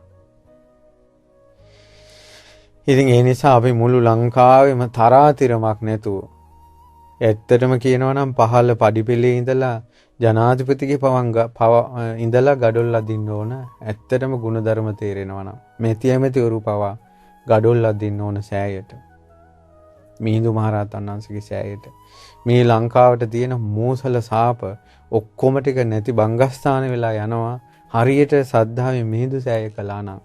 ඉතින් ඒ නිසා අපි මුළු ලංකාවෙම තරාතිරමක් නැතුව ඇත්තටම කියනවා නම් පහළ පඩිපෙළේ ඉඳලා ජනාධිපතිගේ ඉඳලා gadol අදින්න ඕන. ඇත්තටම ಗುಣධර්ම තේරෙනවා නම් මෙති ඇමතිවරු පවා gadol අදින්න ඕන සෑයට. මිහිඳු මහරහතන් වහන්සේගේ සෑයට. මේ ලංකාවට තියෙන මෝසල සාප ඔක්කොම ටික නැති බංගස්ථාන වෙලා යනවා. හරියට සද්ධාවේ මිහිඳු සෑය කළා නම්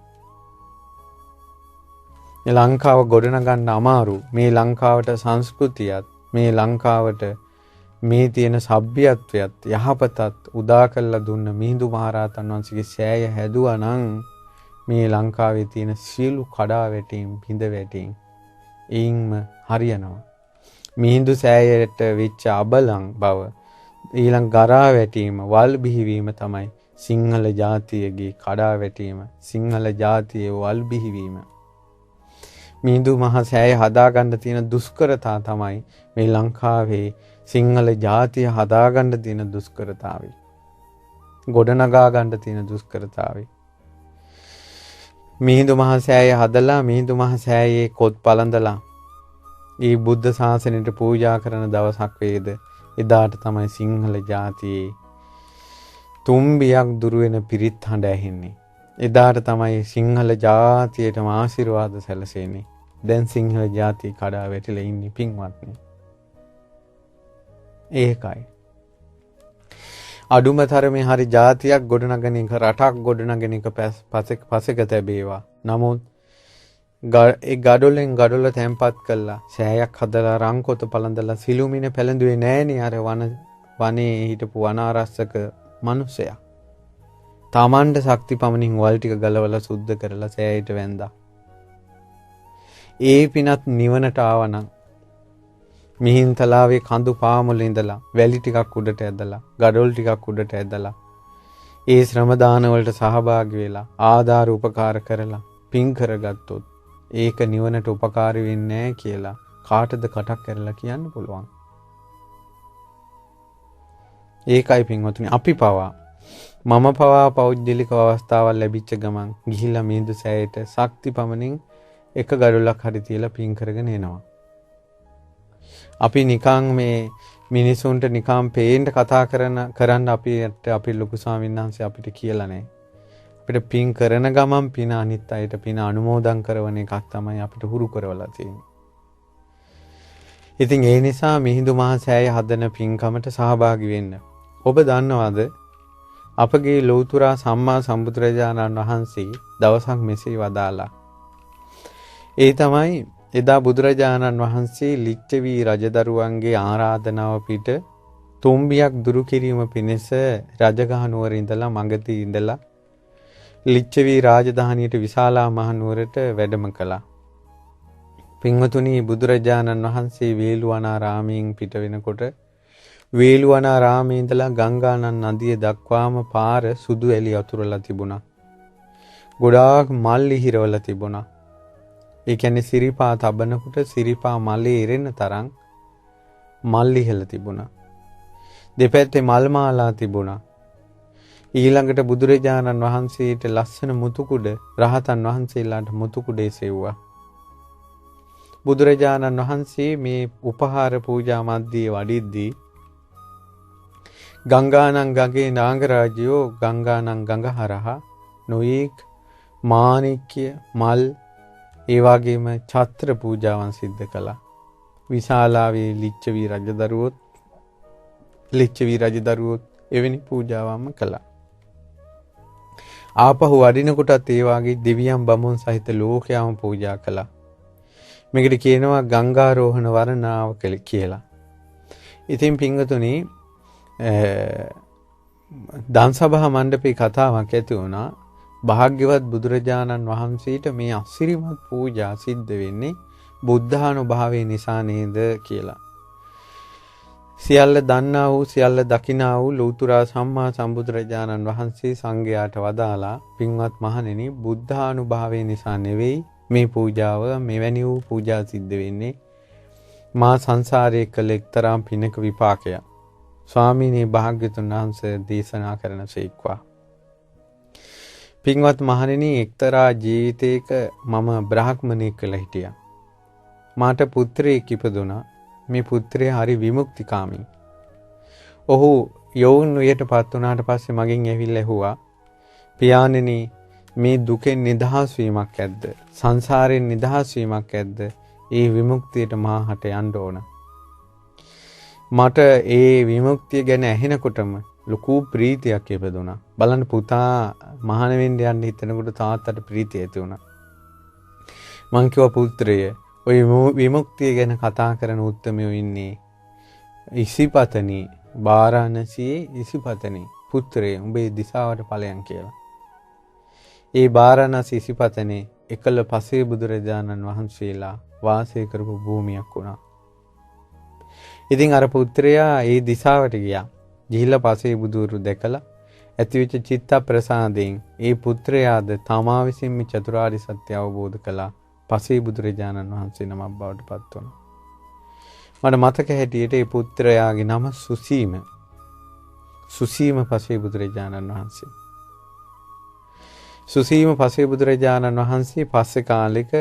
මේ ලංකාව ගොඩනගන්න අමාරු. මේ ලංකාවට සංස්කෘතියත් මේ ලංකාවට මේ තියෙන සભ્યත්වයත් යහපතත් උදා කරලා දුන්න මිහිඳු මහරහතන් වහන්සේගේ සෑය හැදුවා නම් මේ ලංකාවේ තියෙන සියලු කඩාවැටීම් බිඳ වැටීම් ඊයින්ම හරියනවා. මිහිඳු සෑයට වෙච්ච අබලන් බව ඊළඟ ගරා වැටීම වල් බිහිවීම තමයි සිංහල ජාතියගේ කඩා වැටීම, සිංහල ජාතියේ වල් බිහිවීම. මිහිඳු මහ සෑය හදාගන්න තියෙන දුෂ්කරතා තමයි මේ ලංකාවේ සිංහල ජාතිය හදාගන්න තියෙන දුෂ්කරතාවය. ගොඩනගා ගන්න තියෙන දුෂ්කරතාවය. මිහිඳු මහ සෑය හදලා මිහිඳු මහ සෑයේ කොත් පළඳලා ඒ බුද්ධ ශාසනයට පූජා කරන දවසක් වේද එදාට තමයි සිංහල ජාතියේ තුම්බියක් දුරු වෙන පිරිත් හඬ ඇහෙන්නේ. එදාට තමයි සිංහල ජාතියටම ආශිර්වාද සැලසෙන්නේ. දැන් සිංහල ජාතිය කඩා වැටිලා ඉන්නේ පින්වත්නි. ඒකයි. අඩුම තරමේ හරි ජාතියක් ගොඩනගෙන එක රටක් ගොඩනගෙන එක පසෙක තැබේවා. නමුත් ඒ ගඩොලෙන් ගඩොල තැම්පත් කළා සෑයක් හදලා රංකොත පළඳලා සිළුමිණ පැලඳුවේ නෑනේ අර වනේ හිටපු වනාරස්සක මිනිසයා. තමන්ට ශක්ති පමණින් වල් ටික ගලවලා සුද්ධ කරලා සෑයට වැන්දා. ඒ පිනත් නිවනට ආවනම් මිහින්තලාවේ කඳු පාමුල ඉඳලා වැලි ටිකක් උඩට ඇදලා ගඩොල් ටිකක් උඩට ඇදලා ඒ ශ්‍රම දාන වලට සහභාගී වෙලා ආධාර උපකාර කරලා පින් කරගත්තොත් ඒක නිවනට උපකාරී වෙන්නේ නැහැ කියලා කාටද කටක් කරලා කියන්න පුළුවන්. ඒකයි පින්වතුනි අපි පවා මම පවා පෞද්ගලික අවස්ථාවල් ලැබිච්ච ගමන් ගිහිල්ලා මිහිඳු සෑයට ශක්ති පමණින් එක ගඩොලක් හරි තියලා පින් කරගෙන එනවා. අපි නිකන් මේ මිනිසුන්ට නිකන් පේන්න කතා කරන්න අපි ලොකු ස්වාමීන් වහන්සේ අපිට කියලා නැහැ. අපිට පින් කරන ගමන් පින අනිත් අයට පින අනුමෝදන් කරන එකක් තමයි අපිට හුරු කරවලා තියෙන්නේ. ඉතින් ඒ නිසා මිහිඳු මහ සෑය හදන පින්කමට සහභාගී වෙන්න. ඔබ දන්නවද අපගේ ලෞතුරා සම්මා සම්බුදුරජාණන් වහන්සේ දවසක් මෙසේ වදාලා. ඒ තමයි එදා බුදුරජාණන් වහන්සේ ලිච්ඡවි රජදරුවන්ගේ ආරාධනාව පිට තුම්බියක් දුරු කිරීම පිණිස රජගහ නුවර ඉඳලා මඟදී ඉඳලා ලිච්ඡවි රාජධානියට විශාලා මහනුවරට වැඩම කළා. පින්වතුනි බුදුරජාණන් වහන්සේ වේළුවනාරාමයෙන් පිට වෙනකොට වේළුවනාරාමේ ඉඳලා ගංගානන් නදිය දක්වාම පාර සුදු එළි අතුරලා තිබුණා. ගොඩාක් මල් ඉහිරවලා තිබුණා. ඒ කියන්නේ සිරිපා තබනකොට සිරිපා මලේ ඉරෙන තරම් මල් ඉහළ තිබුණා. දෙපැත්තේ මල් මාලා තිබුණා. ඊළඟට බුදුරජාණන් වහන්සේට ලස්සන මුතුකුඩ රහතන් වහන්සේලාට මුතුකුඩේ සෙව්වා. බුදුරජාණන් වහන්සේ මේ උපහාර පූජා මැද්දේ වඩිද්දී ගංගානං ගඟේ නාගරාජයෝ ගංගානං ගඟ හරහා නොයෙක් මාණික්‍ය මල් ඒ වගේම ඡත්‍ර පූජාවන් සිද්ධ කළා. විශාලාවේ ලිච්ඡවි රජදරුවොත් එවැනි පූජාවන්ම කළා. ආපහු වඩිනකොටත් ඒ වගේ දෙවියන් බමුණු සහිත ලෝකයාම පූජා කළා. මේකට කියනවා ගංගාරෝහණ වරණාව කියලා. ඉතින් පින්වතුනි දන්සභා මණ්ඩපේ කතාවක් ඇති වුණා. භාග්‍යවත් බුදුරජාණන් වහන්සේට මේ අසිරිමත් පූජා සිද්ධ වෙන්නේ බුද්ධානුභාවය නිසා නේද කියලා. සියල්ල දන්නා වූ සියල්ල දකිනා වූ ලෞතුරා සම්මා සම්බුදුරජාණන් වහන්සේ සංඝයාට වදාලා පින්වත් මහණෙනි බුද්ධානුභාවය නිසා නෙවෙයි මේ පූජාව මෙවැනි වූ පූජා සිද්ධ වෙන්නේ මා සංසාරයේ කළ එක්තරා පිනක විපාකයක්. ස්වාමීනි භාග්‍යතුන් වහන්සේ දේශනා කරන සේක්වා. පින්වත් මහණෙනි එක්තරා ජීවිතයක මම බ්‍රාහ්මණයෙක් කියලා හිටියා. මාට පුත්‍රයෙක් ඉපදුණා. මේ පුත්‍රයා හරි විමුක්තිකාමී. ඔහු යෝන් වියටපත් වුණාට පස්සේ මගෙන් ඇවිල්ලා ඇහුවා පියාණෙනි මේ දුකෙන් නිදහස් වීමක් ඇද්ද? සංසාරයෙන් නිදහස් වීමක් ඇද්ද? ඒ විමුක්තියට මාහට යන්න ඕන. මට ඒ විමුක්තිය ගැන ඇහෙනකොටම ලොකු ප්‍රීතියක් ඉපදුණා. බලන්න පුතා මහාන වෙන්න යන්න හිතනකොට තාත්තට ප්‍රීතිය ඇති වුණා. මං කිව්වා පුත්‍රය ඔය විමුක්තිය ගැන කතා කරන උත්තමයෝ ඉන්නේ ඉසිපතනි බාරාණසියේ ඉසිපතනි පුත්‍රය උඹේ දිසාවට ඵලයන් කියලා. ඒ බාරාණසි ඉසිපතනේ එකල පසේ බුදුරජාණන් වහන්සේලා වාසය කරපු භූමියක් වුණා. ඉතින් අර පුත්‍රයා ඒ දිසාවට ගියා. ගිහිල්ලා පසේ බුදුරු දැකලා ඇතිවෙච්ච චිත්ත ප්‍රසාදයෙන් ඒ පුත්‍රයාද තමා විසින්ම චතුරාර්ය සත්‍ය අවබෝධ කළා. පසේ බුදුරජාණන් වහන්සේ නමක් බවට පත් වුණා. මට මතක හැටියට ඒ පුත්‍රයාගේ නම සුසීම. සුසීම පසේ බුදුරජාණන් වහන්සේ. සුසීම පසේ බුදුරජාණන් වහන්සේ පස්සේ කාලෙක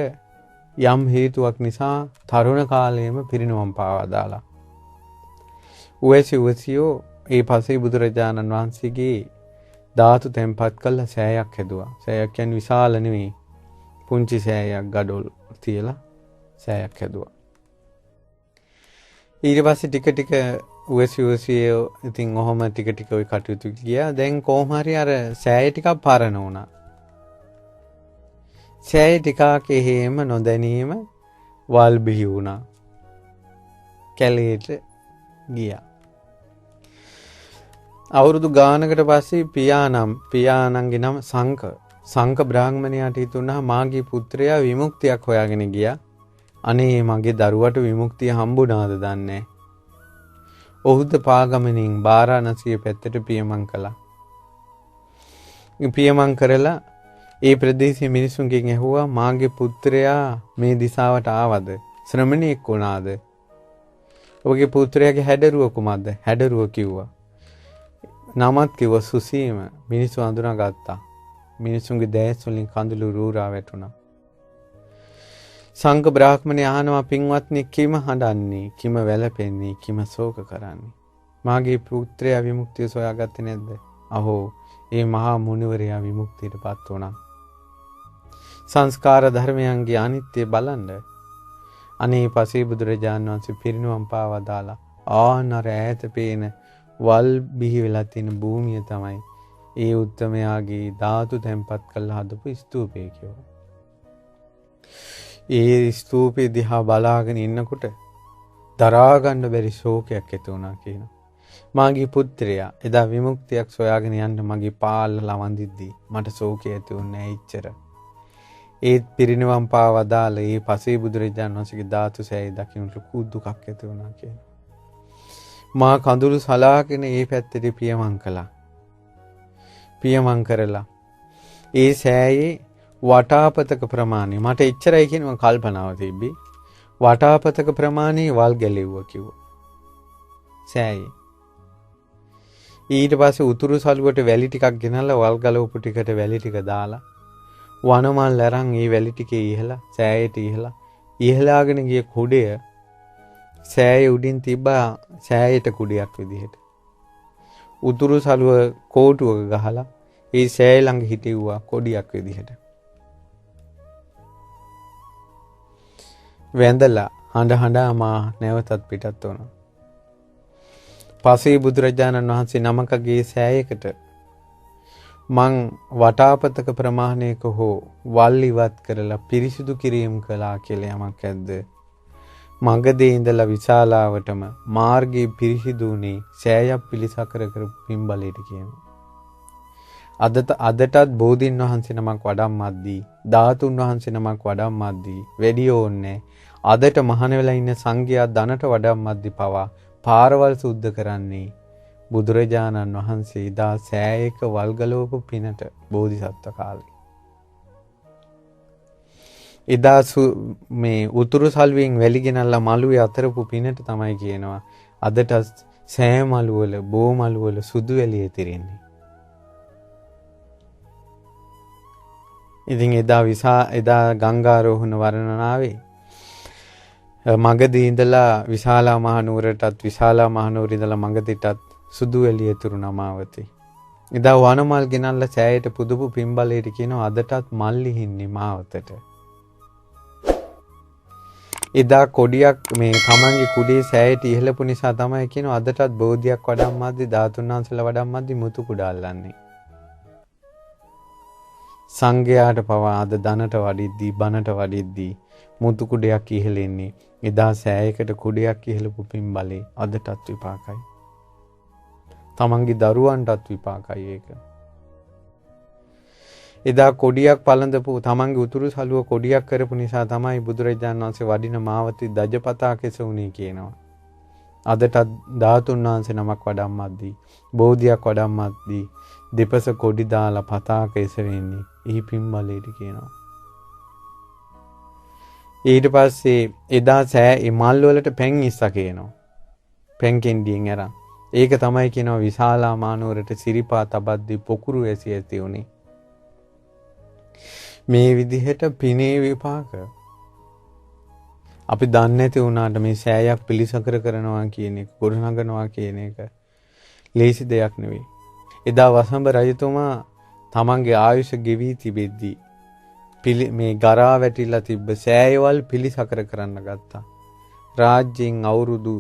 යම් හේතුවක් නිසා තරුණ කාලයේම පිරිනවම් පාවා දාලා. උවැසියෝ ඒ පසේ බුදුරජාණන් වහන්සේගේ ධාතු තැන්පත් කළා සෑයක් හැදුවා. සෑයක් කියන්නේ විශාල නෙවෙයි. පුංචි සෑයක් ගඩොල් තියලා සෑයක් හැදුවා. ඊට පස්සේ ටික ටික උවැසියෝ ඉතින් ඔහොම ටික ටික ওই කටයුතු ගියා. දැන් කොහොම හරි අර සෑය ටිකක් පරණ වුණා. සෑය ටිකක් එහෙම නොදැනීම වල් බිහි වුණා. කැලේට ගියා. අවුරුදු ගානකට පස්සේ පියාණන්ගේ නම සංක බ්‍රාහ්මණයාට හිතුණා මාගේ පුත්‍රයා විමුක්තියක් හොයාගෙන ගියා. අනේ මගේ දරුවට විමුක්තිය හම්බුණාද දන්නේ. ඔහුද පාගමනින් බාරාණසිය පැත්තට පියමන් කළා. පියමන් කරලා ඒ ප්‍රදේශයේ මිනිසුන්ගෙන් ඇහුවා මාගේ පුත්‍රයා මේ දිසාවට ආවද? ශ්‍රමණෙක් වුණාද? ඔබගේ පුත්‍රයාගේ හැඩරුව කුමක්ද? හැඩරුව කිව්වා. නමත් කිව්වා සුසීම. මිනිස්සු අඳුනාගත්තා. මිනිසුන්ගේ දැස් වලින් කඳුළු රූරා වැටුණා. සංඝ බ්‍රාහ්මණය අහනවා පින්වත්නි කිම හඬන්නේ? කිම වැළපෙන්නේ? කිම ශෝක කරන්නේ? මාගේ පුත්‍රයා විමුක්තිය සොයාගත්තේ නැද්ද? අහෝ ඒ මහා මුනිවරයා විමුක්තියටපත් වුණා. සංස්කාර ධර්මයන්ගේ අනිත්‍ය බලන්න. අනේ පසේ බුදුරජාණන් වහන්සේ පිරිනුවම් පාවා දාලා ආනර ඈත පේන වල් බිහි වෙලා තියෙන භූමිය තමයි ඒ උත්තමයාගේ ධාතු තැන්පත් කරලා හදපු ස්තූපය කියනවා. ඒ ස්තූපේ දිහා බලාගෙන ඉන්නකොට දරා ගන්න බැරි ශෝකයක් ඇති වුණා කියනවා. මාගේ පුත්‍රයා එදා විමුක්තියක් සොයාගෙන යන්න මගේ පාල්ලා වඳිද්දී මට ශෝකය ඇති වුණේ නැහැ ඉච්චර. ඒත් පිරිනිවන් පාවා දාලා ඒ පසේ බුදුරජාණන් වහන්සේගේ ධාතු සෑය දකින්න ලොකු දුකක් ඇති වුණා කියනවා. මා කඳුළු සලාගෙන ඒ පැත්තට පියමන් කළා. පියමන් කරලා ඒ සෑයේ වටාපතක ප්‍රමාණය මට එච්චරයි කියන මම කල්පනාව තිබ්බි. වටාපතක ප්‍රමාණය වල් ගැලෙව්වා කිව්වා. සෑයේ. ඊට පස්සේ උතුරු සළුවට වැලි ටිකක් ගෙනල්ලා වල් ගලවපු ටිකට වැලි ටික දාලා වනමල් අරන් ඒ වැලි ටිකේ ඉහලා සෑයට ඉහලාගෙන ගිය කුඩය සෑයේ උඩින් තිබ්බා සෑයට කුඩයක් විදිහට. උතුරු සළුව කෝටුවක ගහලා ඒ සෑය ළඟ හිටෙව්වා කොඩියක් විදිහට. වැඳලා හඬ මා නැවතත් පිටත් වුණා. පසේ බුදුරජාණන් වහන්සේ නමකගේ සෑයකට මං වටාපතක ප්‍රමාණයක හෝ වල් ඉවත් කරලා පිරිසිදු කිරීම කළා කියලා යමක් ඇද්ද? මගදී ඉඳලා විශාලාවටම මාර්ගයේ පිරිසිදුුනේ සෑයක් පිළිසකර කරපු පින්බලයට කියනවා. අදටත් බෝධින් වහන්සේ නමක් වඩම්මද්දී ධාතුන් වහන්සේ නමක් වඩම්මද්දී වැඩි ඕන්නේ අදට මහාන වෙලා ඉන්න සංඝයා ධනට වඩම්මද්දී පවා පාරවල් සුද්ධ කරන්නේ බුදුරජාණන් වහන්සේ දා සෑයක වල්ගලවපු පිනට බෝධිසත්ව කාලේ. එදා මේ උතුරු සල්වියෙන් වැලි ගෙනල්ලා මළුවේ අතරපු පිනට තමයි කියනවා අදට සෑ මළු වල බෝ මළු වල සුදු වැලිය තිරෙන්නේ. ඉතින් එදා ගංගාරෝහණ වර්ණනාවේ මගදී ඉඳලා විශාලා මහනුවරටත් විශාලා මහනුවර ඉඳලා මගදීටත් සුදු වැලිය තුරු නමාවතී. එදා වනමල් ගෙනල්ලා සෑයට පුදුපු පින්බලයට කියනවා අදටත් මල්ලි හින්නේ මාවතට. එදා කොඩියක් මේ තමන්ගේ කුඩේ සෑයට ඉහළපු නිසා තමයි කියනවා අදටත් බෝධියක් වඩම්මද්දී ධාතුන් වහන්සේලා වඩම්මද්දී මුතු කුඩා අල්ලන්නේ. සංඝයාට පවා අද ධනට වඩිද්දී බනට වඩිද්දී මුතු කුඩයක් ඉහළෙන්නේ. එදා සෑයකට කුඩයක් ඉහළපු පින්බලේ අදටත් විපාකයි. තමන්ගේ දරුවන්ටත් විපාකයි ඒක. එදා කොඩියක් පළඳපු තමන්ගේ උතුරු සළුව කොඩියක් කරපු නිසා තමයි බුදුරජාණන් වහන්සේ වඩින මාවතී දජපතා කෙසුණේ කියනවා. අදටත් ධාතුන් වහන්සේ නමක් වඩම්මද්දී බෝධියක් වඩම්මද්දී දෙපස කොඩි දාලා පතාක එසවෙන්නේ එහි පින්බලයට කියනවා. ඊට පස්සේ එදා සෑ මල් වලට පැන් ඉස්සා කියනවා. පැන් කෙන්ඩියෙන් අරන්. ඒක තමයි කියනවා විශාලා මානුවරට සිරිපා තබද්දී පොකුරු ඇසි ඇති උනේ. මේ විදිහට පිනේ විපාක අපි දන්නේ නැති වුණාට මේ සෑයක් පිළිසකර කරනවා කියන එක ගොඩනගනවා කියන එක ලේසි දෙයක් නෙවෙයි. එදා වසඹ රජතුමා තමන්ගේ ආයුෂ ගෙවි තිබෙද්දී මේ ගරා වැටිලා තිබ්බ සෑයවල් පිළිසකර කරන්න ගත්තා. රාජ්‍යයෙන් අවුරුදු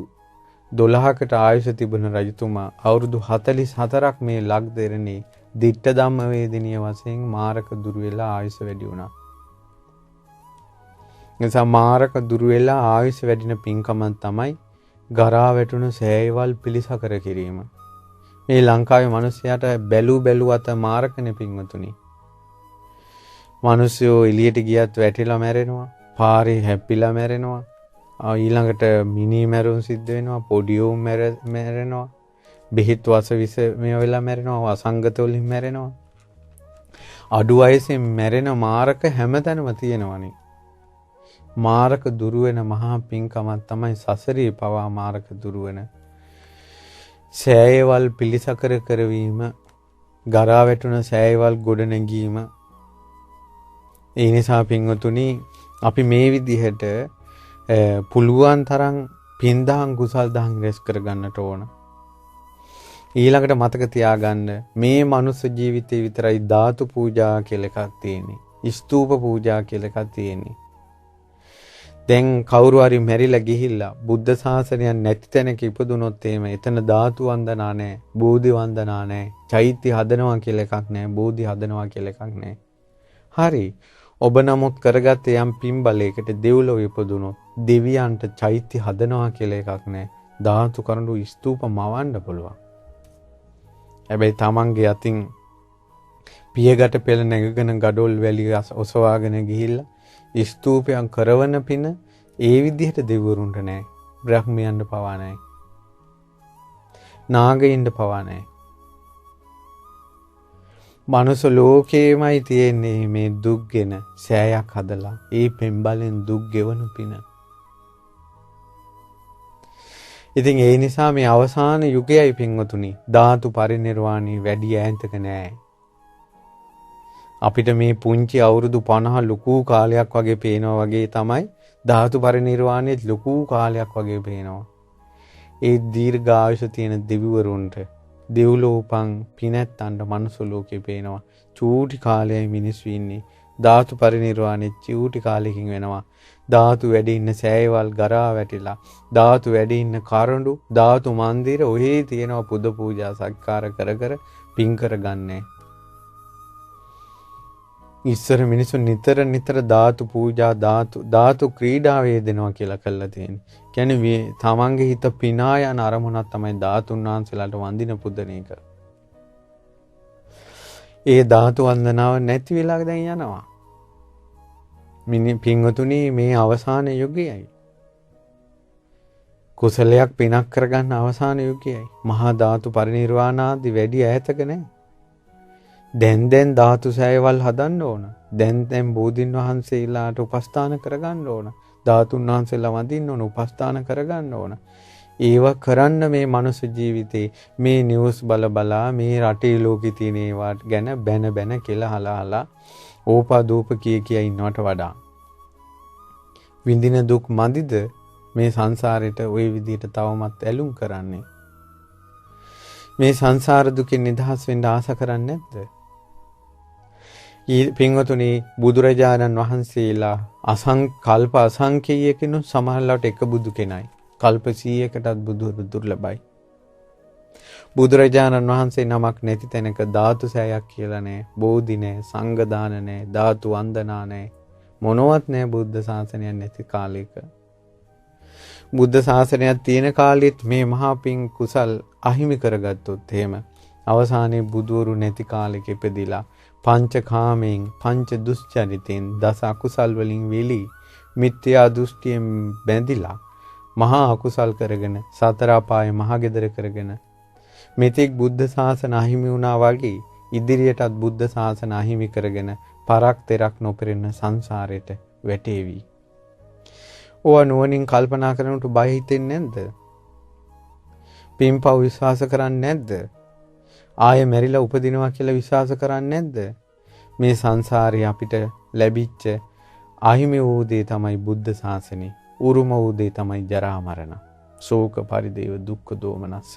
12කට ආයුෂ තිබුණ රජතුමා අවුරුදු 44ක් මේ ලක්දෙරණේ දිට්ඨ ධම්ම වේදිනිය වශයෙන් මාරක දුර වෙලා ආයුෂ වැඩි වුණා. නිසා මාරක දුර වෙලා ආයුෂ වැඩින පින්කම තමයි ගරා වැටුණු සෑයවල් පිළිසකර කිරීම. මේ ලංකාවේ මිනිස්සයාට බැලු අත මාරකනේ පින්වතුනි. මිනිස්සු එළියට ගියත් වැටිලා මැරෙනවා, පාරේ හැප්පිලා මැරෙනවා, ඊළඟට මිනි මැරුම් සිද්ධ වෙනවා, පොඩියෝ මැරෙනවා, බෙහෙත් වස විස මේ වෙලා මැරෙනවා, අසංගත වලින් මැරෙනවා. අඩු වයසෙන් මැරෙන මාරක හැමතැනම තියෙනවනේ. මාරක දුරු වෙන මහා පින්කමක් තමයි සසරේ පවා මාරක දුරු වෙන සෑයවල් පිළිසකර කරවීම, ගරා වැටුණ සෑයවල් ගොඩ නැගීම. ඒ නිසා පින්වතුනි අපි මේ විදිහට පුළුවන් තරම් පින්දහම් කුසල් දහම් රැස් කර ගන්නට ඕන. ඊළඟට මතක තියාගන්න මේ මනුස්ස ජීවිතේ විතරයි ධාතු පූජා කියලා එකක් තියෙන්නේ. ස්තූප පූජා කියලා එකක් තියෙන්නේ. දැන් කවුරු හරි මැරිලා ගිහිල්ලා බුද්ධ ශාසනයක් නැති තැනක ඉපදුනොත් එහෙම එතන ධාතු වන්දනා නැහැ, බෝධි වන්දනා නැහැ, චෛත්‍ය හදනවා කියලා එකක් නැහැ, බෝධි හදනවා කියලා එකක් නැහැ. හරි. ඔබ නමුත් කරගත්තේ යම් පින්බලයකට දෙව්ලොව ඉපදුනොත් දෙවියන්ට චෛත්‍ය හදනවා කියලා එකක් නැහැ. ධාතු කරඬු ස්තූප මවන්න පුළුවන්. හැබැයි තමන්ගේ අතින් පියගට පෙළ නැගගෙන ගඩොල් වැලි ඔසවාගෙන ගිහිල්ලා ස්තූපයක් කරවන පින ඒ විදිහට දෙවිවරුන්ට නැහැ. බ්‍රහ්මයන්ට පවා නැහැ. නාගයින්ට පවා නැහැ. මනුස්ස ලෝකේමයි තියෙන්නේ මේ දුක්ගෙන සෑයක් හදලා ඒ පෙම්බලෙන් දුක් ගෙවන පින. ඉතින් ඒ නිසා මේ අවසාන යුගයයි පින්වතුනි ධාතු පරිනිර්වාණය වැඩි ඈතක නෑ. අපිට මේ පුංචි අවුරුදු 50 ලොකු කාලයක් වගේ පේනවා වගේ තමයි ධාතු පරිනිර්වාණයත් ලොකු කාලයක් වගේ පේනවා. ඒ දීර්ඝායුෂ තියෙන දෙවිවරුන්ට දෙව්ලෝපං පිනැත්තන්ට මනුස්ස ලෝකේ පේනවා. චූටි කාලයයි මිනිස්සු ඉන්නේ. ධාතු පරිනිර්වාණය චූටි කාලෙකින් වෙනවා. ධාතු වැඩි ඉන්න සෑයවල් ගරා වැටිලා, ධාතු වැඩි ඉන්න කරඬු, ධාතු මන්දිර ඔහේ තියෙනවා පුද පූජා සත්කාර කර කර පින් කරගන්නේ. ඉස්සර මිනිස්සු නිතර ධාතු පූජා ධාතු ක්‍රීඩා වේදෙනවා කියලා කළා තියෙන්නේ. කියන්නේ මේ තමන්ගේ හිත පිනා යන අරමුණක් තමයි ධාතුන් වහන්සේලාට වන්දින පුදන එක. ඒ ධාතු වන්දනාව නැති වෙලා දැන් යනවා. පින්වතුනි මේ අවසාන යුගයයි. කුසලයක් පිනක් කරගන්න අවසාන යුගයයි. මහා ධාතු පරිනිර්වාණාදී වැඩි ඈතක නැහැ. දැන් ධාතු සෑයවල් හදන්න ඕන. දැන් බෝධින් වහන්සේලාට උපස්ථාන කරගන්න ඕන. ධාතුන් වහන්සේලා වඳින්න ඕන, උපස්ථාන කරගන්න ඕන. ඒව කරන්න මේ මනුස්ස ජීවිතේ මේ නිවුස් බලා මේ රටේ ලෝකේ තියෙන ඒවා ගැන බැන කියලා ඕපාදූප කිය ඉන්නවට වඩා විඳින දුක් මදිද මේ සංසාරෙට ওই විදිහට තවමත් ඇලුම් කරන්නේ. මේ සංසාර දුකෙන් නිදහස් වෙන්න ආස කරන්නේ නැද්ද? පින්වතුනි බුදුරජාණන් වහන්සේලා කල්ප අසංඛ්‍යයකින් සමහරවිට එක බුදු කෙනයි. කල්ප 100කටත් බුදුරු දුර්ලභයි. බුදුරජාණන් වහන්සේ නමක් නැති තැනක ධාතු සෑයක් කියලා නැහැ, බෝධි නැහැ, සංඝ දාන නැහැ, ධාතු වන්දනා නැහැ, මොනවත් නැහැ බුද්ධ ශාසනයක් නැති කාලයක. බුද්ධ ශාසනයක් තියෙන කාලෙත් මේ මහා පිං කුසල් අහිමි කරගත්තොත් එහෙම අවසානයේ බුදවරු නැති කාලෙක ඉපදිලා පංචකාමයෙන් පංච දුස්චරිතෙන් දස අකුසල් වලින් වෙලී මිත්‍යා දෘෂ්ටියෙන් බැඳිලා මහා අකුසල් කරගෙන සතර අපායේ මහා ගෙදර කරගෙන මෙතෙක් බුද්ධ ශාසන අහිමි වුණා වගේ ඉදිරියටත් බුද්ධ ශාසන අහිමි කරගෙන පරක් තෙරක් නොපෙරෙන සංසාරයට වැටේවි. ඕවා නුවණින් කල්පනා කරනකොට බය හිතෙන්නේ නැද්ද? පින්පව් විශ්වාස කරන්නේ නැද්ද? ආයෙ මැරිලා උපදිනවා කියලා විශ්වාස කරන්නේ නැද්ද? මේ සංසාරේ අපිට ලැබිච්ච අහිමි වූ දේ තමයි බුද්ධ ශාසනය. උරුම වූ දේ තමයි ජරා මරණ, ශෝක පරිදේව දුක්ඛ දෝමනස්ස.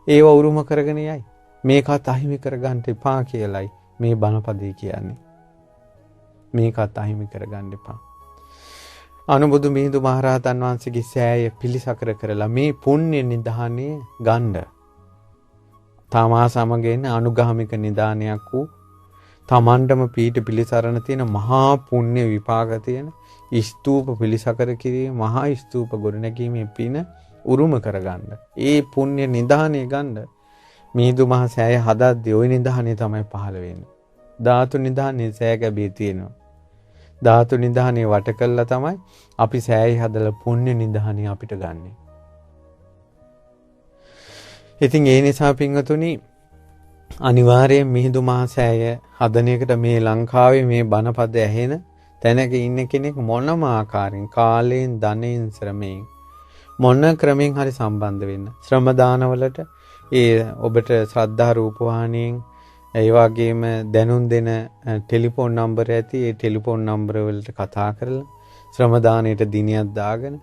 ඒව උරුම කරගෙන යයි. මේකත් අහිමි කරගන්න එපා කියලයි මේ බණපදේ කියන්නේ. මේකත් අහිමි කරගන්න එපා. අනුබුදු මිහිඳු මහරහතන් වහන්සේගේ සෑය පිළිසකර කරලා මේ පුණ්‍ය නිධානය ගන්න. තමා සමගින් අනුගාමික නිදානයක් වූ තමන්ටම පීඨ පිළිසරණ තියෙන මහා පුණ්‍ය විපාක තියෙන ස්තූප පිළිසකර කිරීම මහා ස්තූප ගොඩනැගීමේ පින උරුම කරගන්න. ඒ පුණ්‍ය නිදානය ගන්න. මිහිඳු මහ සෑය හදද්දී ওই නිදානේ තමයි පහළ වෙන්නේ. ධාතු නිදානේ සෑය ගැබේ තියෙනවා. ධාතු නිදානේ වට කළා තමයි අපි සෑය හදලා පුණ්‍ය නිදානේ අපිට ගන්නෙ. ඉතින් ඒ නිසා පින්වතුනි අනිවාර්යයෙන් මිහිඳු මහ සෑය හදන එකට මේ ලංකාවේ මේ බණපද ඇහෙන තැනක ඉන්න කෙනෙක් මොනම ආකාරයෙන් කාලයෙන් ධනෙන් ශ්‍රමයෙන් මොන ක්‍රමෙන් හරි සම්බන්ධ වෙන්න. ශ්‍රම දානවලට ඒ ඔබට ශ්‍රද්ධා රූපවාහිනියෙන් ඒ වගේම දැනුම් දෙන ටෙලිෆෝන් නම්බර ඇති. ඒ ටෙලිෆෝන් නම්බර වලට කතා කරලා ශ්‍රම දානයට දිනයක් දාගෙන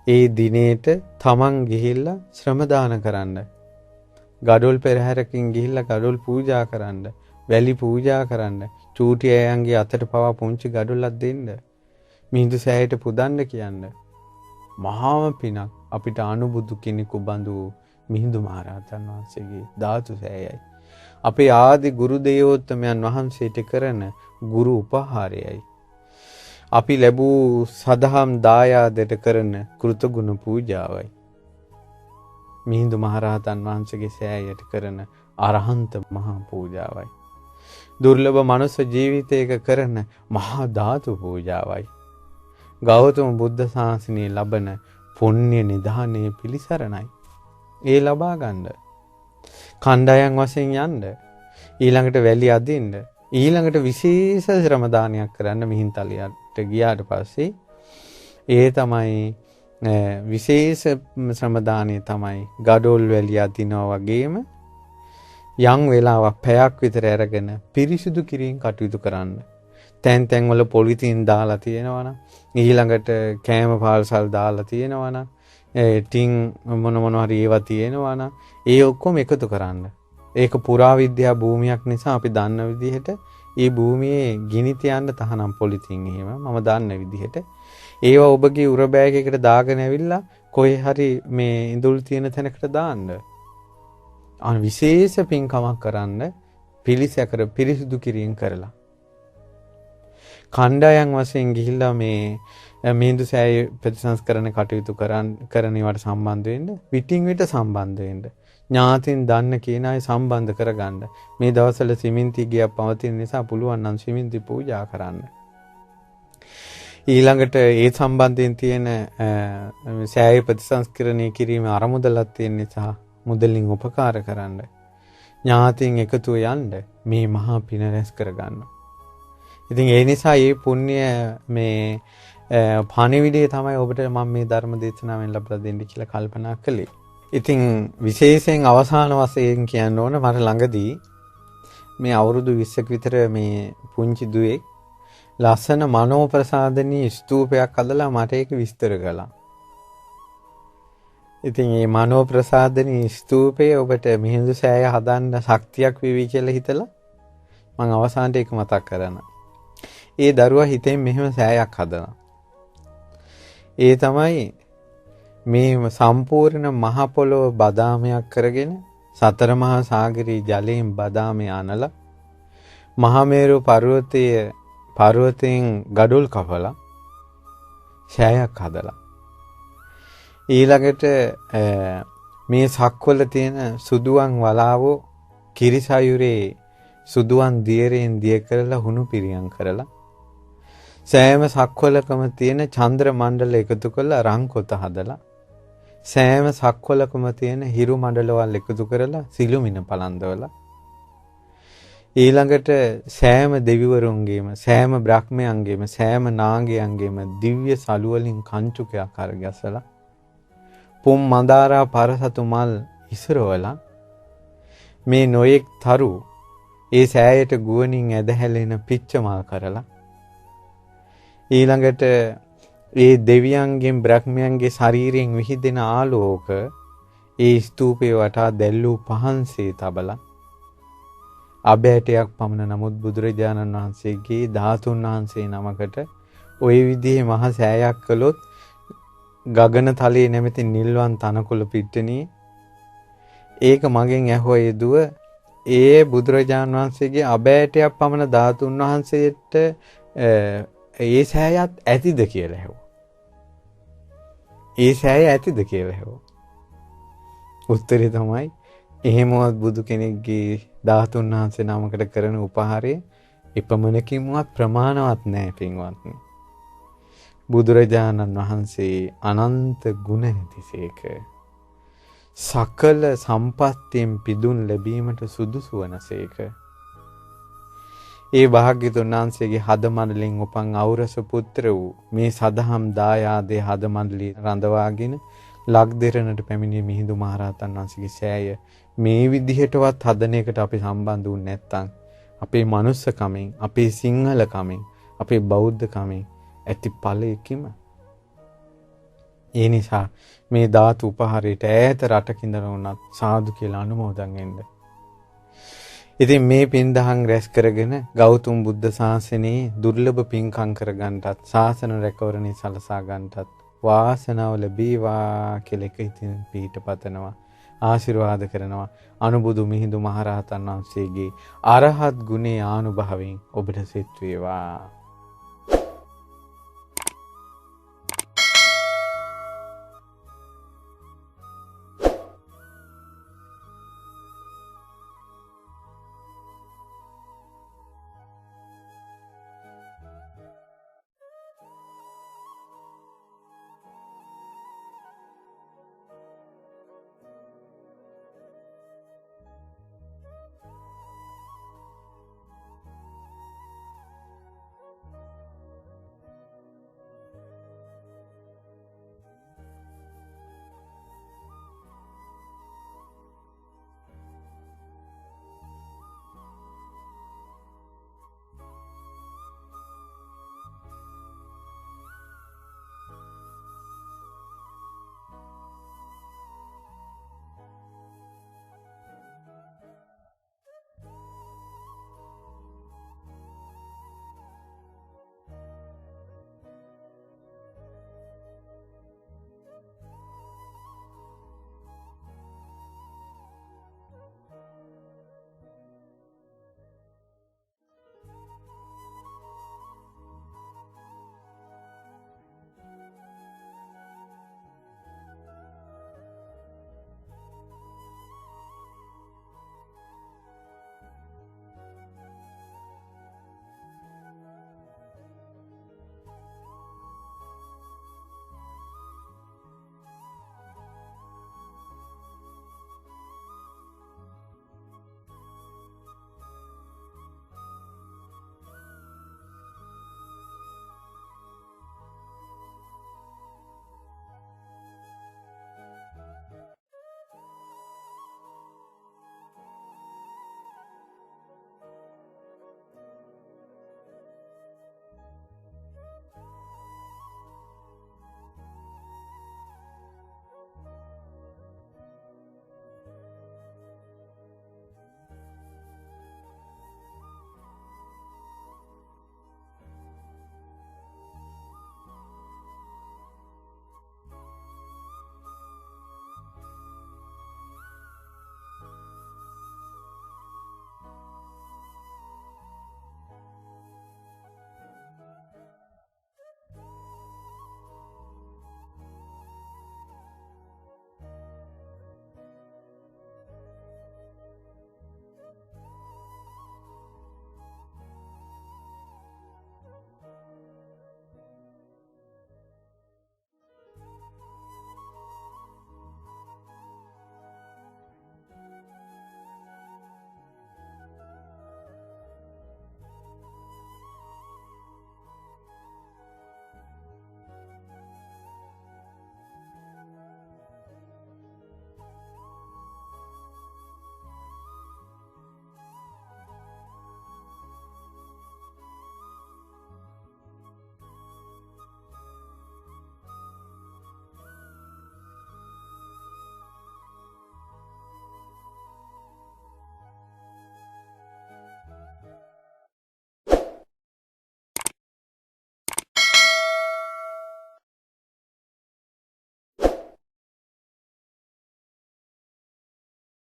ඒ දිනේට තමන් ගිහිල්ලා ශ්‍රම දාන කරන්න. ගඩොල් පෙරහැරකින් ගිහිල්ලා ගඩොල් පූජා කරන්න. වැලි පූජා කරන්න. චූටි අයන්ගේ අතට පවා පුංචි ගඩොල්ලක් දෙන්න. මිහිඳු සෑයට පුදන්න කියන්න. මහාම පිනක් අපිට අනුබුදු කෙනෙකු බඳු මිහිඳු මහරහතන් වහන්සේගේ ධාතු සෑයයි. අපේ ආදි ගුරු දේවෝත්තමයන් වහන්සේට කරන ගුරු උපහාරයයි. අපි ලැබූ සදහම් දායාදයට කරන කෘතගුණ පූජාවයි. මිහිඳු මහරහතන් වහන්සේගේ සෑයට කරන අරහන්ත මහා පූජාවයි. දුර්ලභ මනුස්ස ජීවිතයක කරන මහා ධාතු පූජාවයි. ගෞතම බුද්ධ ශාසනයේ ලබන පුණ්‍ය නිධානයේ පිළිසරණයි. ඒ ලබා ගන්න. කණ්ඩායම් වශයෙන් යන්න. ඊළඟට වැලි අදින්න. ඊළඟට විශේෂ ශ්‍රම දානයක් කරන්න මිහින්තලියට ගියාට පස්සේ ඒ තමයි විශේෂ ශ්‍රම දානය තමයි ගඩොල් වැලි අදිනවා වගේම යම් වෙලාවක් පැයක් විතර අරගෙන පිරිසිදු කිරීම කටයුතු කරන්න. තැන් තැන් වල පොලිතින් දාලා තියෙනවනම් ඊළඟට කෑම පාර්සල් දාලා තියෙනවනම් ටින් මොන හරි ඒවා තියෙනවනම් ඒ ඔක්කොම එකතු කරන්න. ඒක පුරාවිද්‍යා භූමියක් නිසා අපි දන්න විදිහට ඒ භූමියේ ගිනි තියන්න තහනම් පොලිතින් එහෙම මම දන්න විදිහට ඒවා ඔබගේ උර බෑග් එකට දාගෙන ඇවිල්ලා කොහේ හරි මේ ඉඳුල් තියෙන තැනකට දාන්න. විශේෂ පින්කමක් කරන්න පිළිසකර පිරිසිදු කිරීම කරලා කණ්ඩායම් වශයෙන් ගිහිල්ලා මේ මිහිඳු සෑය ප්‍රතිසංස්කරණ කටයුතු කරන ඒවට සම්බන්ධ වෙන්න විටින් විට සම්බන්ධ වෙන්න ඥාතින් දන්න කියන අය සම්බන්ධ කරගන්න. මේ දවස්වල සිමෙන්ති ගියක් පවතින නිසා පුළුවන් නම් සිමෙන්ති පූජා කරන්න. ඊළඟට ඒ සම්බන්ධයෙන් තියෙන සෑය ප්‍රතිසංස්කරණය කිරීම අරමුදලක් තියෙන නිසා මුදලින් උපකාර කරන්න. ඥාතින් එකතු යන්න මේ මහා පින රැස් කරගන්න. ඉතින් ඒ නිසා මේ පුණ්‍ය මේ පණිවිඩය තමයි ඔබට මම මේ ධර්ම දේශනාවෙන් ලබා දෙන්න කියලා කල්පනා කළේ. ඉතින් විශේෂයෙන් අවසාන වශයෙන් කියන්න ඕන මට ළඟදී මේ අවුරුදු 20ක විතර මේ පුංචි දුවෙක් ලස්සන මනෝ ප්‍රසාදනී ස්තූපයක් හදලා මට ඒක විස්තර කළා. ඉතින් මේ මනෝ ප්‍රසාදනී ස්තූපය ඔබට මිහිඳු සෑය හදන්න ශක්තියක් වෙවි කියලා හිතලා මම අවසානට ඒක මතක් කරනවා. ඒ දරුවා හිතෙන් මෙහෙම සෑයක් හදනවා. ඒ තමයි මේ සම්පූර්ණ මහ පොළොව බදාමයක් කරගෙන සතර මහා සාගරයේ ජලයෙන් බදාමය අනලා මහමේරු පර්වතයෙන් ගඩොල් කපලා සෑයක් හදලා ඊළඟට මේ සක්වල තියෙන සුදුවන් වලාවෝ කිරිසයුරේ සුදුවන් දියරෙන් දිය කරලා හුණු පිරියම් කරලා සෑම සක්වලකම තියෙන චන්ද්‍ර මණ්ඩල එකතු කරලා රංකොත හදලා සෑම සක්වලකම තියෙන හිරු මණ්ඩලවල් එකතු කරලා සිළුමිණ පලන්දවලා ඊළඟට සෑම දෙවිවරුන්ගේම සෑම බ්‍රහ්මයන්ගේම සෑම නාගයන්ගේම දිව්‍ය සලු වලින් කංචුකයක් අරගැසලා පුම් මඳාරා පරසතු මල් ඉසරවලා මේ නොයෙක් තරු ඒ සෑයට ගුවනින් ඇදහැලෙන පිච්ච මල් කරලා ඊළඟට ඒ දෙවියන්ගෙන් බ්‍රහ්මයන්ගේ ශරීරයෙන් විහිදෙන ආලෝක ඒ ස්තූපේ වටා දැල්වූ පහන්සේ තබලා අබෑටයක් පමණ නමුත් බුදුරජාණන් වහන්සේගේ ධාතුන් වහන්සේ නමකට ওই විදිහේ මහ සෑයක් කළොත් ගගන තලයේ නැමැති නිල්වන් තනකොළ පිට්ටනිය ඒක මගෙන් ඇහුවා ඒ දුව ඒ බුදුරජාණන් වහන්සේගේ අබෑටයක් පමණ ධාතුන් වහන්සේට ඒ සෑයත් ඇතිද කියලා ඇහුවා. ඒ සෑය ඇතිද කියලා ඇහුවා. උත්තරේ තමයි එහෙමවත් බුදු කෙනෙක්ගේ ධාතුන් වහන්සේ නමකට කරන උපහාරය එපමණකින්වත් ප්‍රමාණවත් නැහැ පින්වත්නි. බුදුරජාණන් වහන්සේ අනන්ත ගුණ ඇතිසේක. සකල සම්පත්තියෙන් පිදුන් ලැබීමට සුදුසු වනසේක. ඒ භාග්‍යතුන් වහන්සේගේ හදමණ්ඩලෙන් උපන් ඖරස පුත්‍ර වූ මේ සදහම් දායාදේ හදමණ්ඩලිය රඳවාගෙන ලක්දෙරණට පැමිණි මිහිඳු මහරහතන් වහන්සේගේ සෑය මේ විදිහටවත් හදන එකට අපි සම්බන්ධ වුනේ නැත්නම් අපේ මනුස්සකමෙන් අපේ සිංහලකමෙන් අපේ බෞද්ධකමෙන් ඇති ඵලයකිම ඒ නිසා මේ ධාතු උපහාරයට ඈත රටකින්ද වුණත් සාදු කියලා අනුමෝදන් වෙන්න. ඉතින් මේ පින්දහම් රැස් කරගෙන ගෞතම බුද්ධ ශාසනයේ දුර්ලභ පින්කම් කරගන්නටත් ශාසන රැකවරණේ සලසා ගන්නටත් වාසනාව ලැබීවා කියලා එක ඉතින් පිහිටපතනවා ආශිර්වාද කරනවා අනුබුදු මිහිඳු මහරහතන් වහන්සේගේ අරහත් ගුණේ ආනුභවයෙන් ඔබට සිත් වේවා.